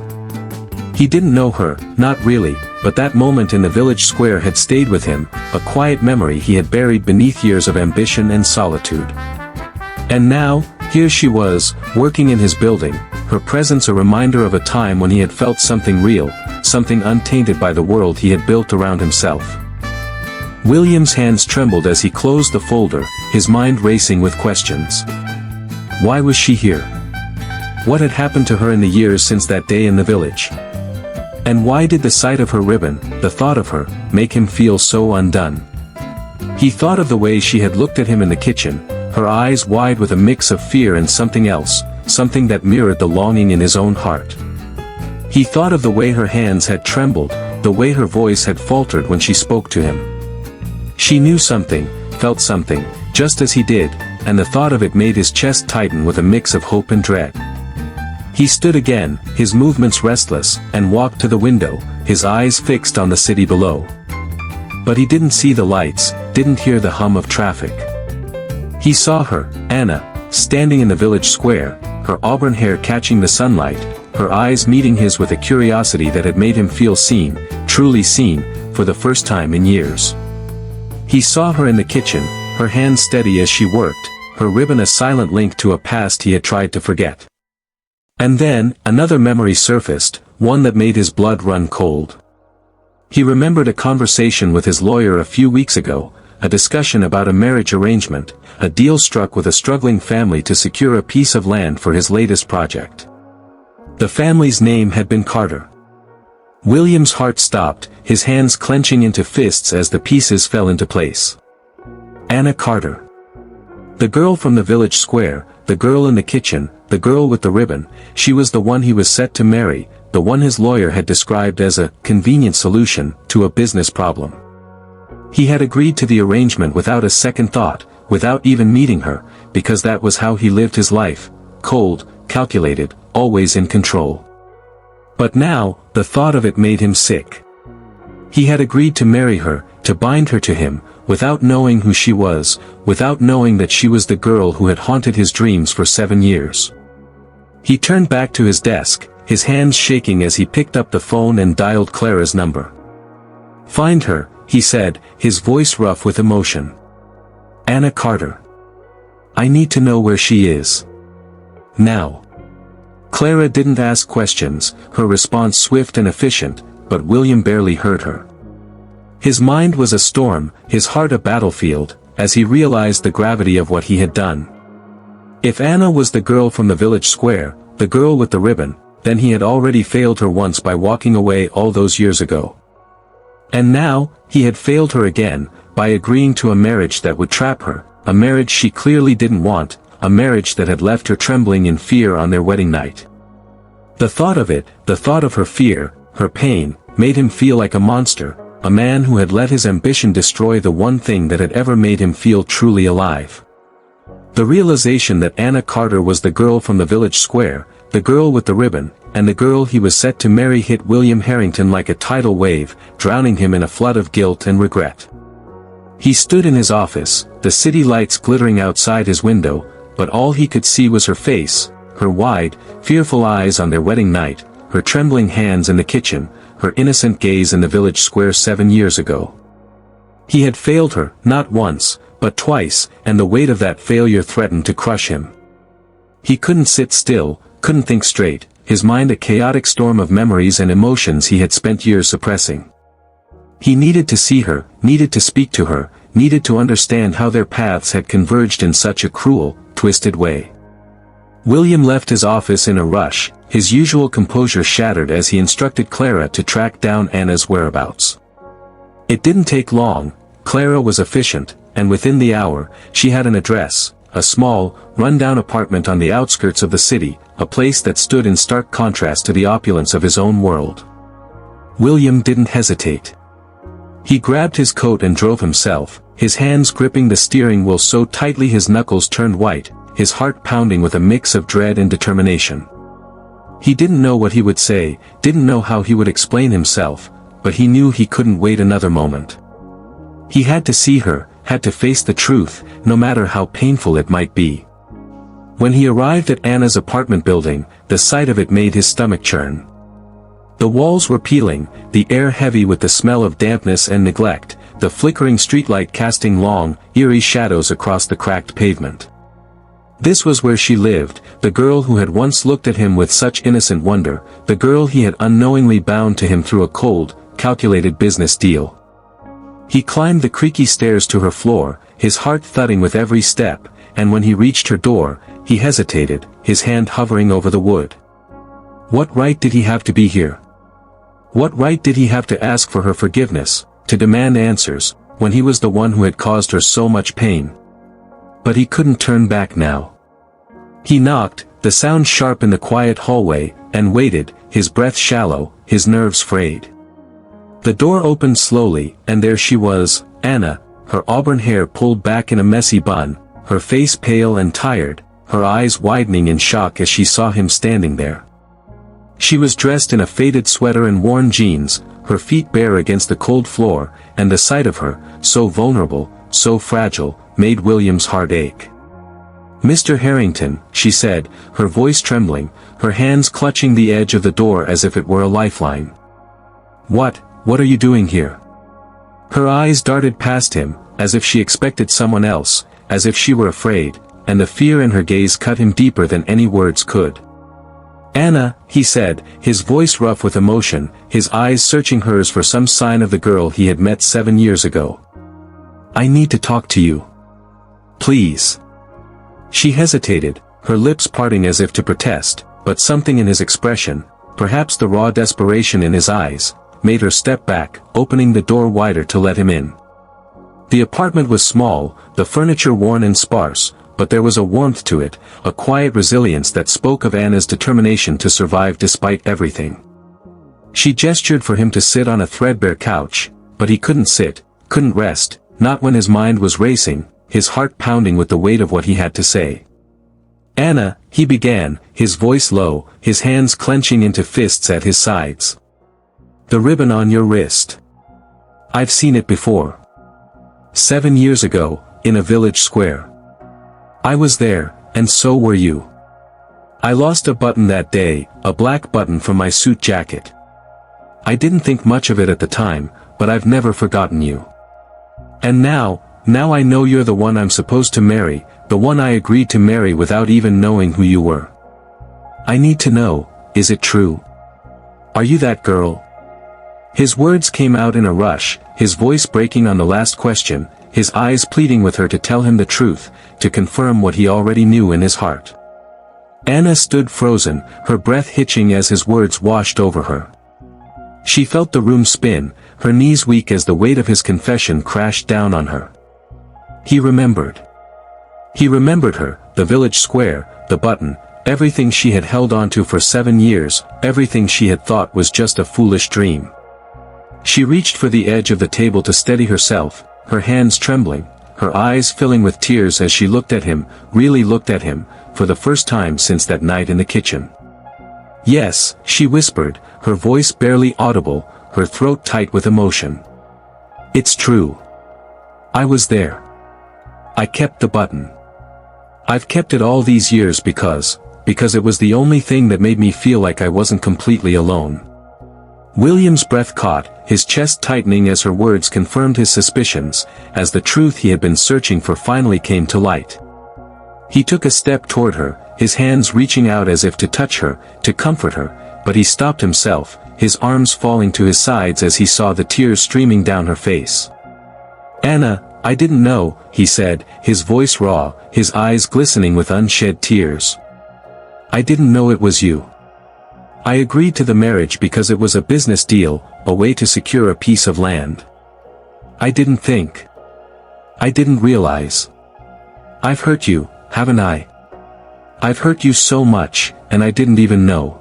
He didn't know her, not really, but that moment in the village square had stayed with him, a quiet memory he had buried beneath years of ambition and solitude. And now, here she was, working in his building, her presence a reminder of a time when he had felt something real, something untainted by the world he had built around himself. William's hands trembled as he closed the folder, his mind racing with questions. Why was she here? What had happened to her in the years since that day in the village? And why did the sight of her ribbon, the thought of her, make him feel so undone? He thought of the way she had looked at him in the kitchen, her eyes wide with a mix of fear and something else, something that mirrored the longing in his own heart. He thought of the way her hands had trembled, the way her voice had faltered when she spoke to him. She knew something, felt something, just as he did, and the thought of it made his chest tighten with a mix of hope and dread. He stood again, his movements restless, and walked to the window, his eyes fixed on the city below. But he didn't see the lights, didn't hear the hum of traffic. He saw her, Anna, standing in the village square, her auburn hair catching the sunlight, her eyes meeting his with a curiosity that had made him feel seen, truly seen, for the first time in years. He saw her in the kitchen, her hands steady as she worked, her ribbon a silent link to a past he had tried to forget. And then, another memory surfaced, one that made his blood run cold. He remembered a conversation with his lawyer a few weeks ago, a discussion about a marriage arrangement, a deal struck with a struggling family to secure a piece of land for his latest project. The family's name had been Carter. William's heart stopped, his hands clenching into fists as the pieces fell into place. Anna Carter. The girl from the village square, the girl in the kitchen, the girl with the ribbon, she was the one he was set to marry, the one his lawyer had described as a convenient solution to a business problem. He had agreed to the arrangement without a second thought, without even meeting her, because that was how he lived his life, cold, calculated, always in control. But now, the thought of it made him sick. He had agreed to marry her, to bind her to him, without knowing who she was, without knowing that she was the girl who had haunted his dreams for 7 years. He turned back to his desk, his hands shaking as he picked up the phone and dialed Clara's number. "Find her," he said, his voice rough with emotion. "Anna Carter. I need to know where she is. Now." Clara didn't ask questions, her response swift and efficient, but William barely heard her. His mind was a storm, his heart a battlefield, as he realized the gravity of what he had done. If Anna was the girl from the village square, the girl with the ribbon, then he had already failed her once by walking away all those years ago. And now, he had failed her again, by agreeing to a marriage that would trap her, a marriage she clearly didn't want, a marriage that had left her trembling in fear on their wedding night. The thought of it, the thought of her fear, her pain, made him feel like a monster, a man who had let his ambition destroy the one thing that had ever made him feel truly alive. The realization that Anna Carter was the girl from the village square, the girl with the ribbon, and the girl he was set to marry hit William Harrington like a tidal wave, drowning him in a flood of guilt and regret. He stood in his office, the city lights glittering outside his window, but all he could see was her face, her wide, fearful eyes on their wedding night, her trembling hands in the kitchen, her innocent gaze in the village square 7 years ago. He had failed her, not once, but twice, and the weight of that failure threatened to crush him. He couldn't sit still, couldn't think straight, his mind a chaotic storm of memories and emotions he had spent years suppressing. He needed to see her, needed to speak to her, needed to understand how their paths had converged in such a cruel, twisted way. William left his office in a rush, his usual composure shattered as he instructed Clara to track down Anna's whereabouts. It didn't take long, Clara was efficient, and within the hour, she had an address, a small, run-down apartment on the outskirts of the city, a place that stood in stark contrast to the opulence of his own world. William didn't hesitate. He grabbed his coat and drove himself, his hands gripping the steering wheel so tightly his knuckles turned white, his heart pounding with a mix of dread and determination. He didn't know what he would say, didn't know how he would explain himself, but he knew he couldn't wait another moment. He had to see her, had to face the truth, no matter how painful it might be. When he arrived at Anna's apartment building, the sight of it made his stomach churn. The walls were peeling, the air heavy with the smell of dampness and neglect, the flickering streetlight casting long, eerie shadows across the cracked pavement. This was where she lived, the girl who had once looked at him with such innocent wonder, the girl he had unknowingly bound to him through a cold, calculated business deal. He climbed the creaky stairs to her floor, his heart thudding with every step, and when he reached her door, he hesitated, his hand hovering over the wood. What right did he have to be here? What right did he have to ask for her forgiveness, to demand answers, when he was the one who had caused her so much pain? But he couldn't turn back now. He knocked, the sound sharp in the quiet hallway, and waited, his breath shallow, his nerves frayed. The door opened slowly, and there she was, Anna, her auburn hair pulled back in a messy bun, her face pale and tired, her eyes widening in shock as she saw him standing there. She was dressed in a faded sweater and worn jeans, her feet bare against the cold floor, and the sight of her, so vulnerable, so fragile, made William's heart ache. "Mr. Harrington," she said, her voice trembling, her hands clutching the edge of the door as if it were a lifeline. What are you doing here?" Her eyes darted past him, as if she expected someone else, as if she were afraid, and the fear in her gaze cut him deeper than any words could. "Anna," he said, his voice rough with emotion, his eyes searching hers for some sign of the girl he had met 7 years ago. "I need to talk to you. Please." She hesitated, her lips parting as if to protest, but something in his expression, perhaps the raw desperation in his eyes, made her step back, opening the door wider to let him in. The apartment was small, the furniture worn and sparse, but there was a warmth to it, a quiet resilience that spoke of Anna's determination to survive despite everything. She gestured for him to sit on a threadbare couch, but he couldn't sit, couldn't rest, not when his mind was racing, his heart pounding with the weight of what he had to say. "Anna," he began, his voice low, his hands clenching into fists at his sides. "The ribbon on your wrist. I've seen it before. 7 years ago, in a village square. I was there, and so were you. I lost a button that day, a black button from my suit jacket. I didn't think much of it at the time, but I've never forgotten you. And now I know you're the one I'm supposed to marry, the one I agreed to marry without even knowing who you were. I need to know, is it true? Are you that girl?" His words came out in a rush, his voice breaking on the last question, his eyes pleading with her to tell him the truth, to confirm what he already knew in his heart. Anna stood frozen, her breath hitching as his words washed over her. She felt the room spin, her knees weak as the weight of his confession crashed down on her. He remembered. He remembered her, the village square, the button, everything she had held onto for 7 years, everything she had thought was just a foolish dream. She reached for the edge of the table to steady herself, her hands trembling, her eyes filling with tears as she looked at him, really looked at him, for the first time since that night in the kitchen. "Yes," she whispered, her voice barely audible, her throat tight with emotion. "It's true. I was there. I kept the button. I've kept it all these years because it was the only thing that made me feel like I wasn't completely alone." William's breath caught, his chest tightening as her words confirmed his suspicions, as the truth he had been searching for finally came to light. He took a step toward her, his hands reaching out as if to touch her, to comfort her, but he stopped himself, his arms falling to his sides as he saw the tears streaming down her face. "Anna, I didn't know," he said, his voice raw, his eyes glistening with unshed tears. "I didn't know it was you. I agreed to the marriage because it was a business deal, a way to secure a piece of land. I didn't think. I didn't realize. I've hurt you, haven't I? I've hurt you so much, and I didn't even know."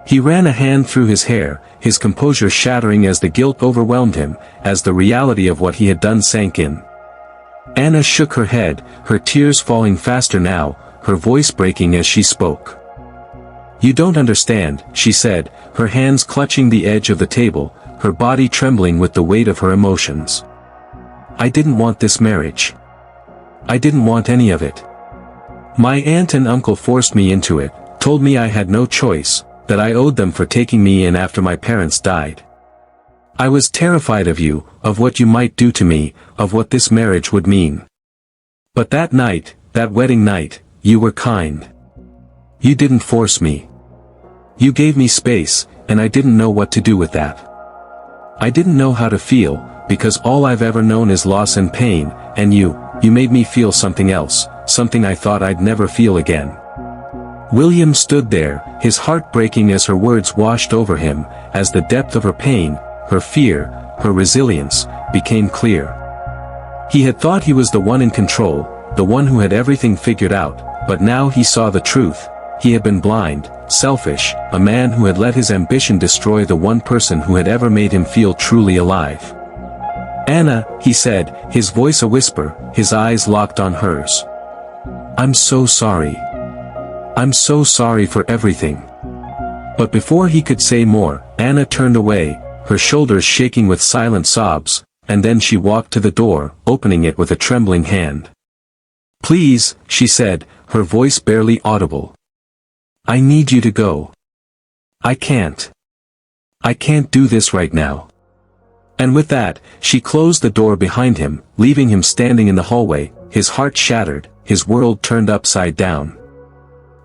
He ran a hand through his hair, his composure shattering as the guilt overwhelmed him, as the reality of what he had done sank in. Anna shook her head, her tears falling faster now, her voice breaking as she spoke. "You don't understand," she said, her hands clutching the edge of the table, her body trembling with the weight of her emotions. "I didn't want this marriage. I didn't want any of it. My aunt and uncle forced me into it, told me I had no choice, that I owed them for taking me in after my parents died. I was terrified of you, of what you might do to me, of what this marriage would mean. But that night, that wedding night, you were kind. You didn't force me. You gave me space, and I didn't know what to do with that. I didn't know how to feel, because all I've ever known is loss and pain, and you made me feel something else, something I thought I'd never feel again." William stood there, his heart breaking as her words washed over him, as the depth of her pain, her fear, her resilience, became clear. He had thought he was the one in control, the one who had everything figured out, but now he saw the truth. He had been blind, selfish, a man who had let his ambition destroy the one person who had ever made him feel truly alive. "Anna," he said, his voice a whisper, his eyes locked on hers. "I'm so sorry. I'm so sorry for everything." But before he could say more, Anna turned away, her shoulders shaking with silent sobs, and then she walked to the door, opening it with a trembling hand. "Please," she said, her voice barely audible. "I need you to go. I can't do this right now." And with that, she closed the door behind him, leaving him standing in the hallway, his heart shattered, his world turned upside down.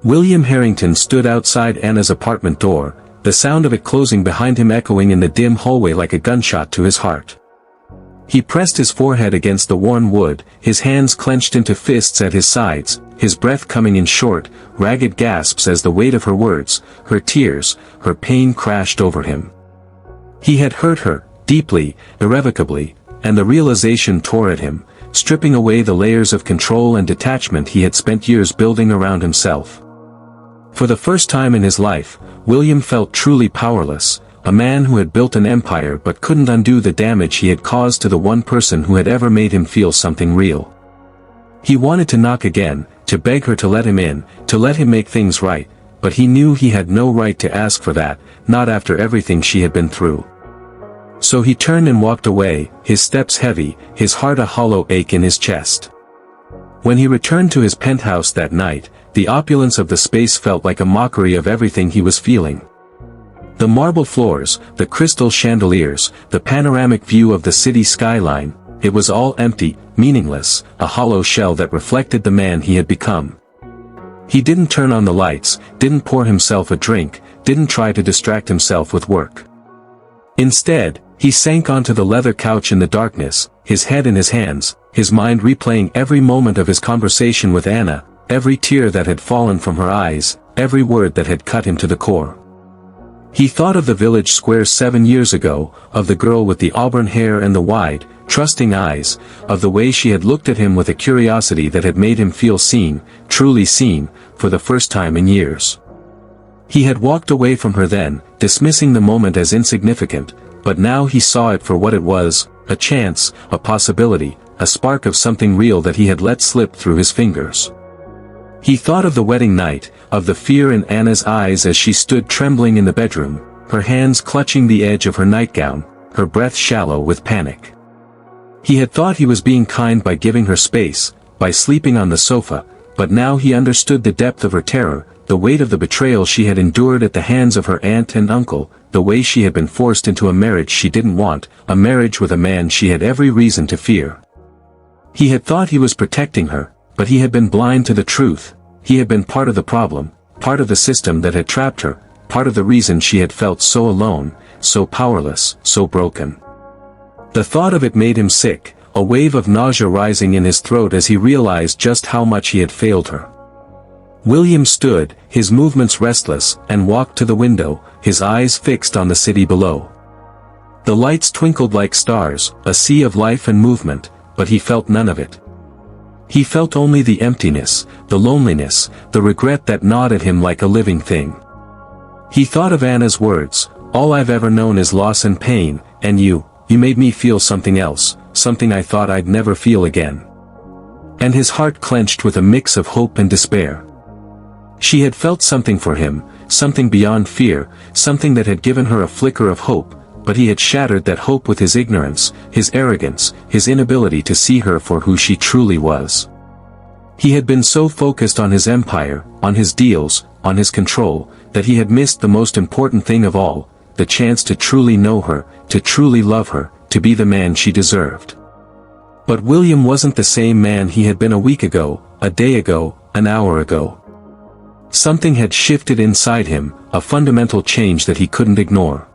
William Harrington stood outside Anna's apartment door, the sound of it closing behind him echoing in the dim hallway like a gunshot to his heart. He pressed his forehead against the worn wood, his hands clenched into fists at his sides, his breath coming in short, ragged gasps as the weight of her words, her tears, her pain crashed over him. He had hurt her, deeply, irrevocably, and the realization tore at him, stripping away the layers of control and detachment he had spent years building around himself. For the first time in his life, William felt truly powerless, a man who had built an empire but couldn't undo the damage he had caused to the one person who had ever made him feel something real. He wanted to knock again, to beg her to let him in, to let him make things right, but he knew he had no right to ask for that, not after everything she had been through. So he turned and walked away, his steps heavy, his heart a hollow ache in his chest. When he returned to his penthouse that night, the opulence of the space felt like a mockery of everything he was feeling. The marble floors, the crystal chandeliers, the panoramic view of the city skyline, it was all empty, meaningless, a hollow shell that reflected the man he had become. He didn't turn on the lights, didn't pour himself a drink, didn't try to distract himself with work. Instead, he sank onto the leather couch in the darkness, his head in his hands, his mind replaying every moment of his conversation with Anna, every tear that had fallen from her eyes, every word that had cut him to the core. He thought of the village square 7 years ago, of the girl with the auburn hair and the wide, trusting eyes, of the way she had looked at him with a curiosity that had made him feel seen, truly seen, for the first time in years. He had walked away from her then, dismissing the moment as insignificant, but now he saw it for what it was, a chance, a possibility, a spark of something real that he had let slip through his fingers. He thought of the wedding night, of the fear in Anna's eyes as she stood trembling in the bedroom, her hands clutching the edge of her nightgown, her breath shallow with panic. He had thought he was being kind by giving her space, by sleeping on the sofa, but now he understood the depth of her terror, the weight of the betrayal she had endured at the hands of her aunt and uncle, the way she had been forced into a marriage she didn't want, a marriage with a man she had every reason to fear. He had thought he was protecting her, but he had been blind to the truth. He had been part of the problem, part of the system that had trapped her, part of the reason she had felt so alone, so powerless, so broken. The thought of it made him sick, a wave of nausea rising in his throat as he realized just how much he had failed her. William stood, his movements restless, and walked to the window, his eyes fixed on the city below. The lights twinkled like stars, a sea of life and movement, but he felt none of it. He felt only the emptiness, the loneliness, the regret that gnawed at him like a living thing. He thought of Anna's words, "All I've ever known is loss and pain, and you made me feel something else, something I thought I'd never feel again." And his heart clenched with a mix of hope and despair. She had felt something for him, something beyond fear, something that had given her a flicker of hope, but he had shattered that hope with his ignorance, his arrogance, his inability to see her for who she truly was. He had been so focused on his empire, on his deals, on his control, that he had missed the most important thing of all, the chance to truly know her, to truly love her, to be the man she deserved. But William wasn't the same man he had been a week ago, a day ago, an hour ago. Something had shifted inside him, a fundamental change that he couldn't ignore.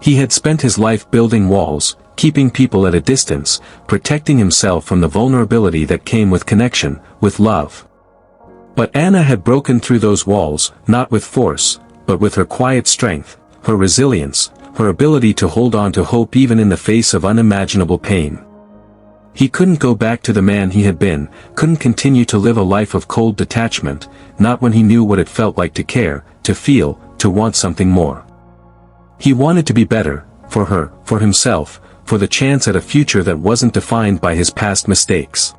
He had spent his life building walls, keeping people at a distance, protecting himself from the vulnerability that came with connection, with love. But Anna had broken through those walls, not with force, but with her quiet strength, her resilience, her ability to hold on to hope even in the face of unimaginable pain. He couldn't go back to the man he had been, couldn't continue to live a life of cold detachment, not when he knew what it felt like to care, to feel, to want something more. He wanted to be better, for her, for himself, for the chance at a future that wasn't defined by his past mistakes.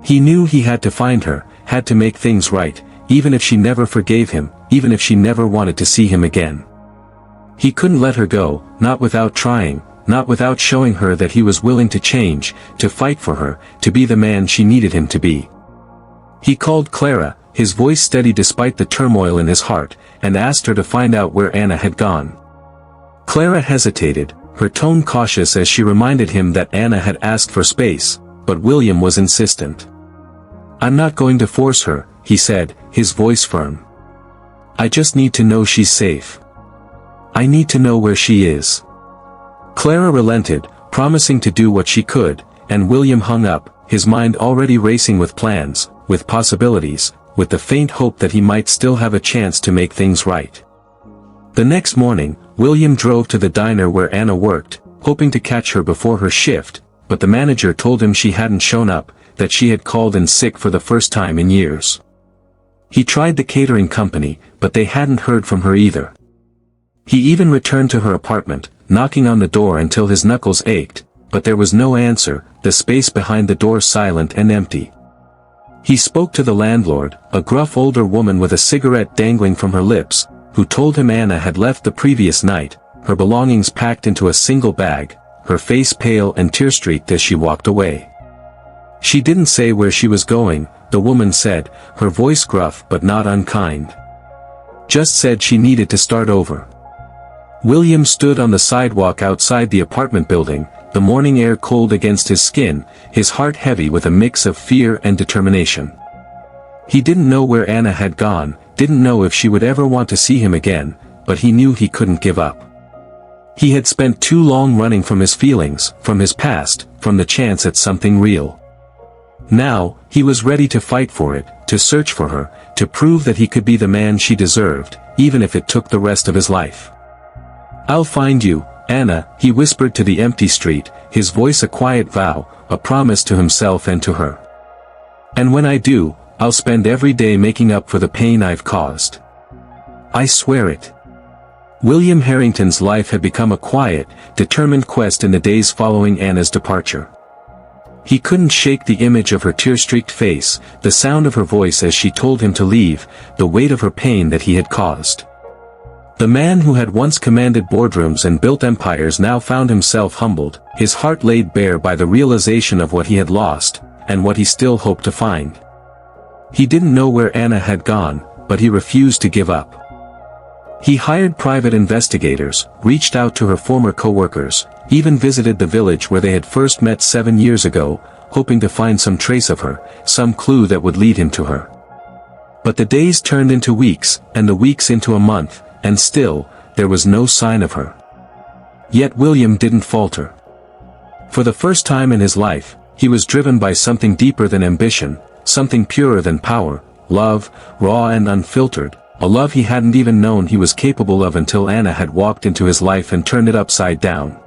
He knew he had to find her, had to make things right, even if she never forgave him, even if she never wanted to see him again. He couldn't let her go, not without trying, not without showing her that he was willing to change, to fight for her, to be the man she needed him to be. He called Clara, his voice steady despite the turmoil in his heart, and asked her to find out where Anna had gone. Clara hesitated, her tone cautious as she reminded him that Anna had asked for space, but William was insistent. "I'm not going to force her," he said, his voice firm. "I just need to know she's safe. I need to know where she is." Clara relented, promising to do what she could, and William hung up, his mind already racing with plans, with possibilities, with the faint hope that he might still have a chance to make things right. The next morning, William drove to the diner where Anna worked, hoping to catch her before her shift, but the manager told him she hadn't shown up, that she had called in sick for the first time in years. He tried the catering company, but they hadn't heard from her either. He even returned to her apartment, knocking on the door until his knuckles ached, but there was no answer, the space behind the door silent and empty. He spoke to the landlord, a gruff older woman with a cigarette dangling from her lips, who told him Anna had left the previous night, her belongings packed into a single bag, her face pale and tear-streaked as she walked away. She didn't say where she was going, the woman said, her voice gruff but not unkind. Just said she needed to start over. William stood on the sidewalk outside the apartment building, the morning air cold against his skin, his heart heavy with a mix of fear and determination. He didn't know where Anna had gone, didn't know if she would ever want to see him again, but he knew he couldn't give up. He had spent too long running from his feelings, from his past, from the chance at something real. Now, he was ready to fight for it, to search for her, to prove that he could be the man she deserved, even if it took the rest of his life. "I'll find you, Anna," he whispered to the empty street, his voice a quiet vow, a promise to himself and to her. "And when I do, I'll spend every day making up for the pain I've caused. I swear it." William Harrington's life had become a quiet, determined quest in the days following Anna's departure. He couldn't shake the image of her tear-streaked face, the sound of her voice as she told him to leave, the weight of her pain that he had caused. The man who had once commanded boardrooms and built empires now found himself humbled, his heart laid bare by the realization of what he had lost, and what he still hoped to find. He didn't know where Anna had gone, but he refused to give up. He hired private investigators, reached out to her former co-workers, even visited the village where they had first met 7 years ago, hoping to find some trace of her, some clue that would lead him to her. But the days turned into weeks, and the weeks into a month, and still, there was no sign of her. Yet William didn't falter. For the first time in his life, he was driven by something deeper than ambition, something purer than power, love, raw and unfiltered, a love he hadn't even known he was capable of until Anna had walked into his life and turned it upside down.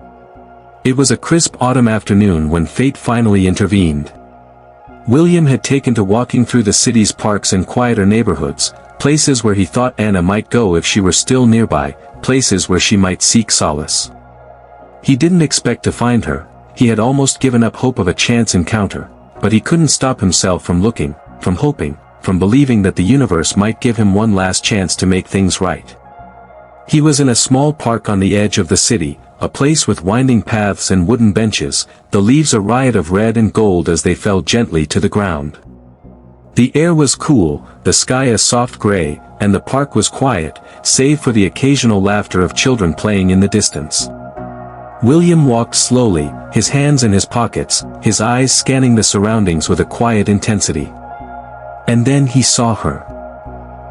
It was a crisp autumn afternoon when fate finally intervened. William had taken to walking through the city's parks and quieter neighborhoods, places where he thought Anna might go if she were still nearby, places where she might seek solace. He didn't expect to find her, he had almost given up hope of a chance encounter, but he couldn't stop himself from looking, from hoping, from believing that the universe might give him one last chance to make things right. He was in a small park on the edge of the city, a place with winding paths and wooden benches, the leaves a riot of red and gold as they fell gently to the ground. The air was cool, the sky a soft gray, and the park was quiet, save for the occasional laughter of children playing in the distance. William walked slowly, his hands in his pockets, his eyes scanning the surroundings with a quiet intensity. And then he saw her.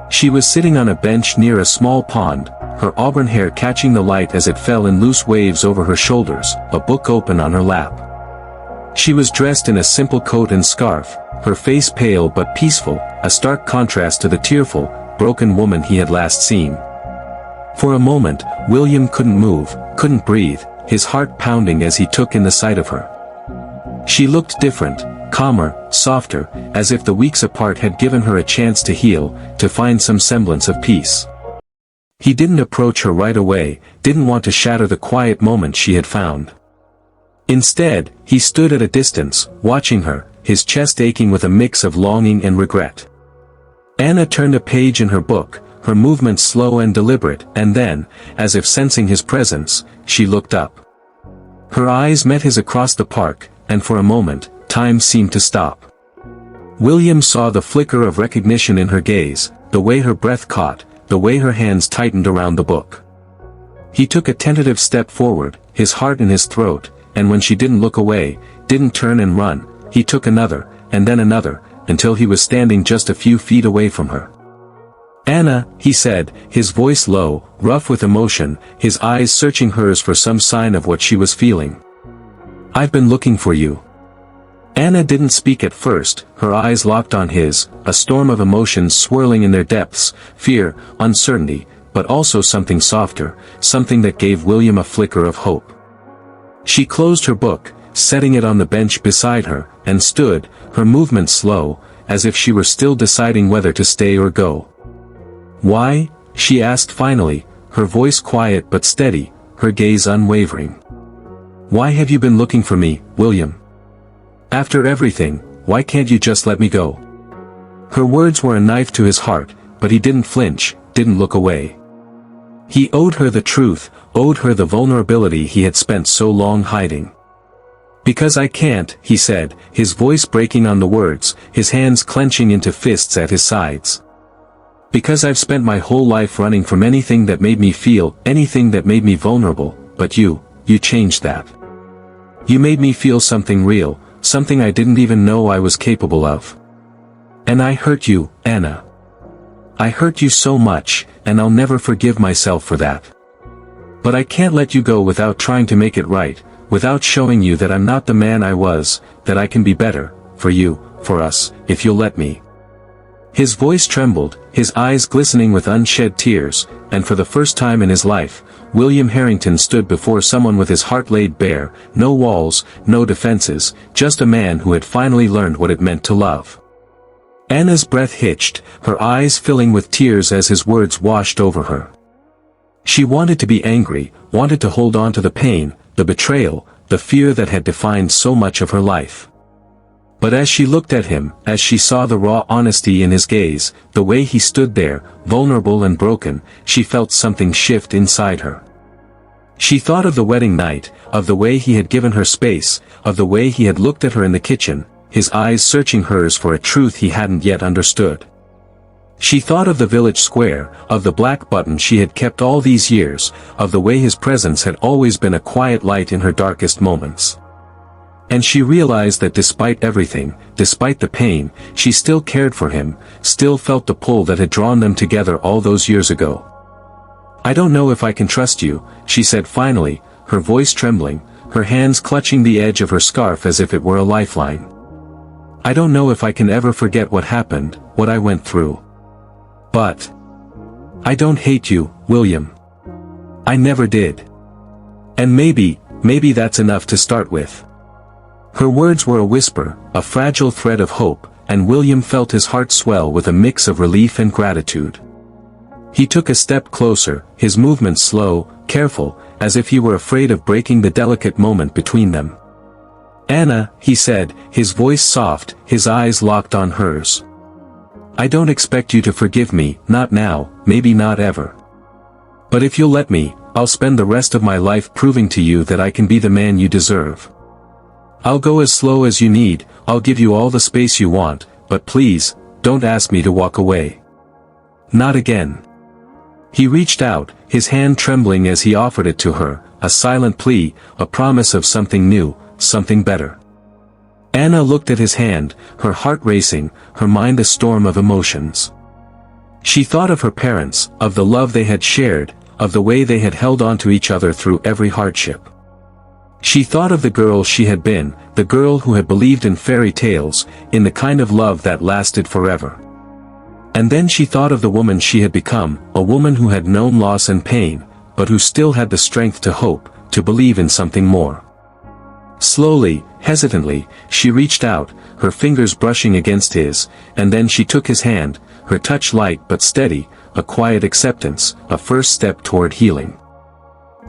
She was sitting on a bench near a small pond, her auburn hair catching the light as it fell in loose waves over her shoulders, a book open on her lap. She was dressed in a simple coat and scarf, her face pale but peaceful, a stark contrast to the tearful, broken woman he had last seen. For a moment, William couldn't move, couldn't breathe, his heart pounding as he took in the sight of her. She looked different, calmer, softer, as if the weeks apart had given her a chance to heal, to find some semblance of peace. He didn't approach her right away, didn't want to shatter the quiet moment she had found. Instead, he stood at a distance, watching her, his chest aching with a mix of longing and regret. Anna turned a page in her book, her movements slow and deliberate, and then, as if sensing his presence, she looked up. Her eyes met his across the park, and for a moment, time seemed to stop. William saw the flicker of recognition in her gaze, the way her breath caught, the way her hands tightened around the book. He took a tentative step forward, his heart in his throat, and when she didn't look away, didn't turn and run, he took another, and then another, until he was standing just a few feet away from her. "Anna," he said, his voice low, rough with emotion, his eyes searching hers for some sign of what she was feeling. "I've been looking for you." Anna didn't speak at first, her eyes locked on his, a storm of emotions swirling in their depths, fear, uncertainty, but also something softer, something that gave William a flicker of hope. She closed her book, setting it on the bench beside her, and stood, her movements slow, as if she were still deciding whether to stay or go. "Why?" she asked finally, her voice quiet but steady, her gaze unwavering. "Why have you been looking for me, William? After everything, why can't you just let me go?" Her words were a knife to his heart, but he didn't flinch, didn't look away. He owed her the truth, owed her the vulnerability he had spent so long hiding. "Because I can't," he said, his voice breaking on the words, his hands clenching into fists at his sides. "Because I've spent my whole life running from anything that made me feel, anything that made me vulnerable, but you changed that. You made me feel something real, something I didn't even know I was capable of. And I hurt you, Anna. I hurt you so much, and I'll never forgive myself for that. But I can't let you go without trying to make it right, without showing you that I'm not the man I was, that I can be better, for you, for us, if you'll let me." His voice trembled, his eyes glistening with unshed tears, and for the first time in his life, William Harrington stood before someone with his heart laid bare, no walls, no defenses, just a man who had finally learned what it meant to love. Anna's breath hitched, her eyes filling with tears as his words washed over her. She wanted to be angry, wanted to hold on to the pain, the betrayal, the fear that had defined so much of her life. But as she looked at him, as she saw the raw honesty in his gaze, the way he stood there, vulnerable and broken, she felt something shift inside her. She thought of the wedding night, of the way he had given her space, of the way he had looked at her in the kitchen, his eyes searching hers for a truth he hadn't yet understood. She thought of the village square, of the black button she had kept all these years, of the way his presence had always been a quiet light in her darkest moments. And she realized that despite everything, despite the pain, she still cared for him, still felt the pull that had drawn them together all those years ago. "I don't know if I can trust you," she said finally, her voice trembling, her hands clutching the edge of her scarf as if it were a lifeline. "I don't know if I can ever forget what happened, what I went through. But I don't hate you, William. I never did. And maybe that's enough to start with." Her words were a whisper, a fragile thread of hope, and William felt his heart swell with a mix of relief and gratitude. He took a step closer, his movements slow, careful, as if he were afraid of breaking the delicate moment between them. "Anna," he said, his voice soft, his eyes locked on hers. "I don't expect you to forgive me, not now, maybe not ever. But if you'll let me, I'll spend the rest of my life proving to you that I can be the man you deserve. I'll go as slow as you need, I'll give you all the space you want, but please, don't ask me to walk away. Not again." He reached out, his hand trembling as he offered it to her, a silent plea, a promise of something new, something better. Anna looked at his hand, her heart racing, her mind a storm of emotions. She thought of her parents, of the love they had shared, of the way they had held on to each other through every hardship. She thought of the girl she had been, the girl who had believed in fairy tales, in the kind of love that lasted forever. And then she thought of the woman she had become, a woman who had known loss and pain, but who still had the strength to hope, to believe in something more. Slowly, hesitantly, she reached out, her fingers brushing against his, and then she took his hand, her touch light but steady, a quiet acceptance, a first step toward healing.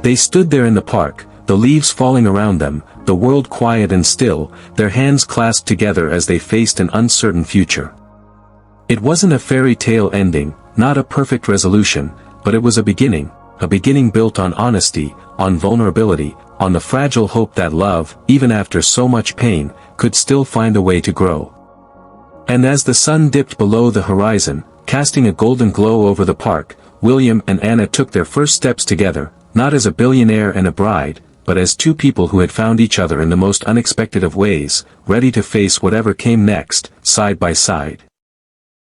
They stood there in the park, the leaves falling around them, the world quiet and still, their hands clasped together as they faced an uncertain future. It wasn't a fairy tale ending, not a perfect resolution, but it was a beginning built on honesty, on vulnerability, on the fragile hope that love, even after so much pain, could still find a way to grow. And as the sun dipped below the horizon, casting a golden glow over the park, William and Anna took their first steps together, not as a billionaire and a bride, but as two people who had found each other in the most unexpected of ways, ready to face whatever came next, side by side.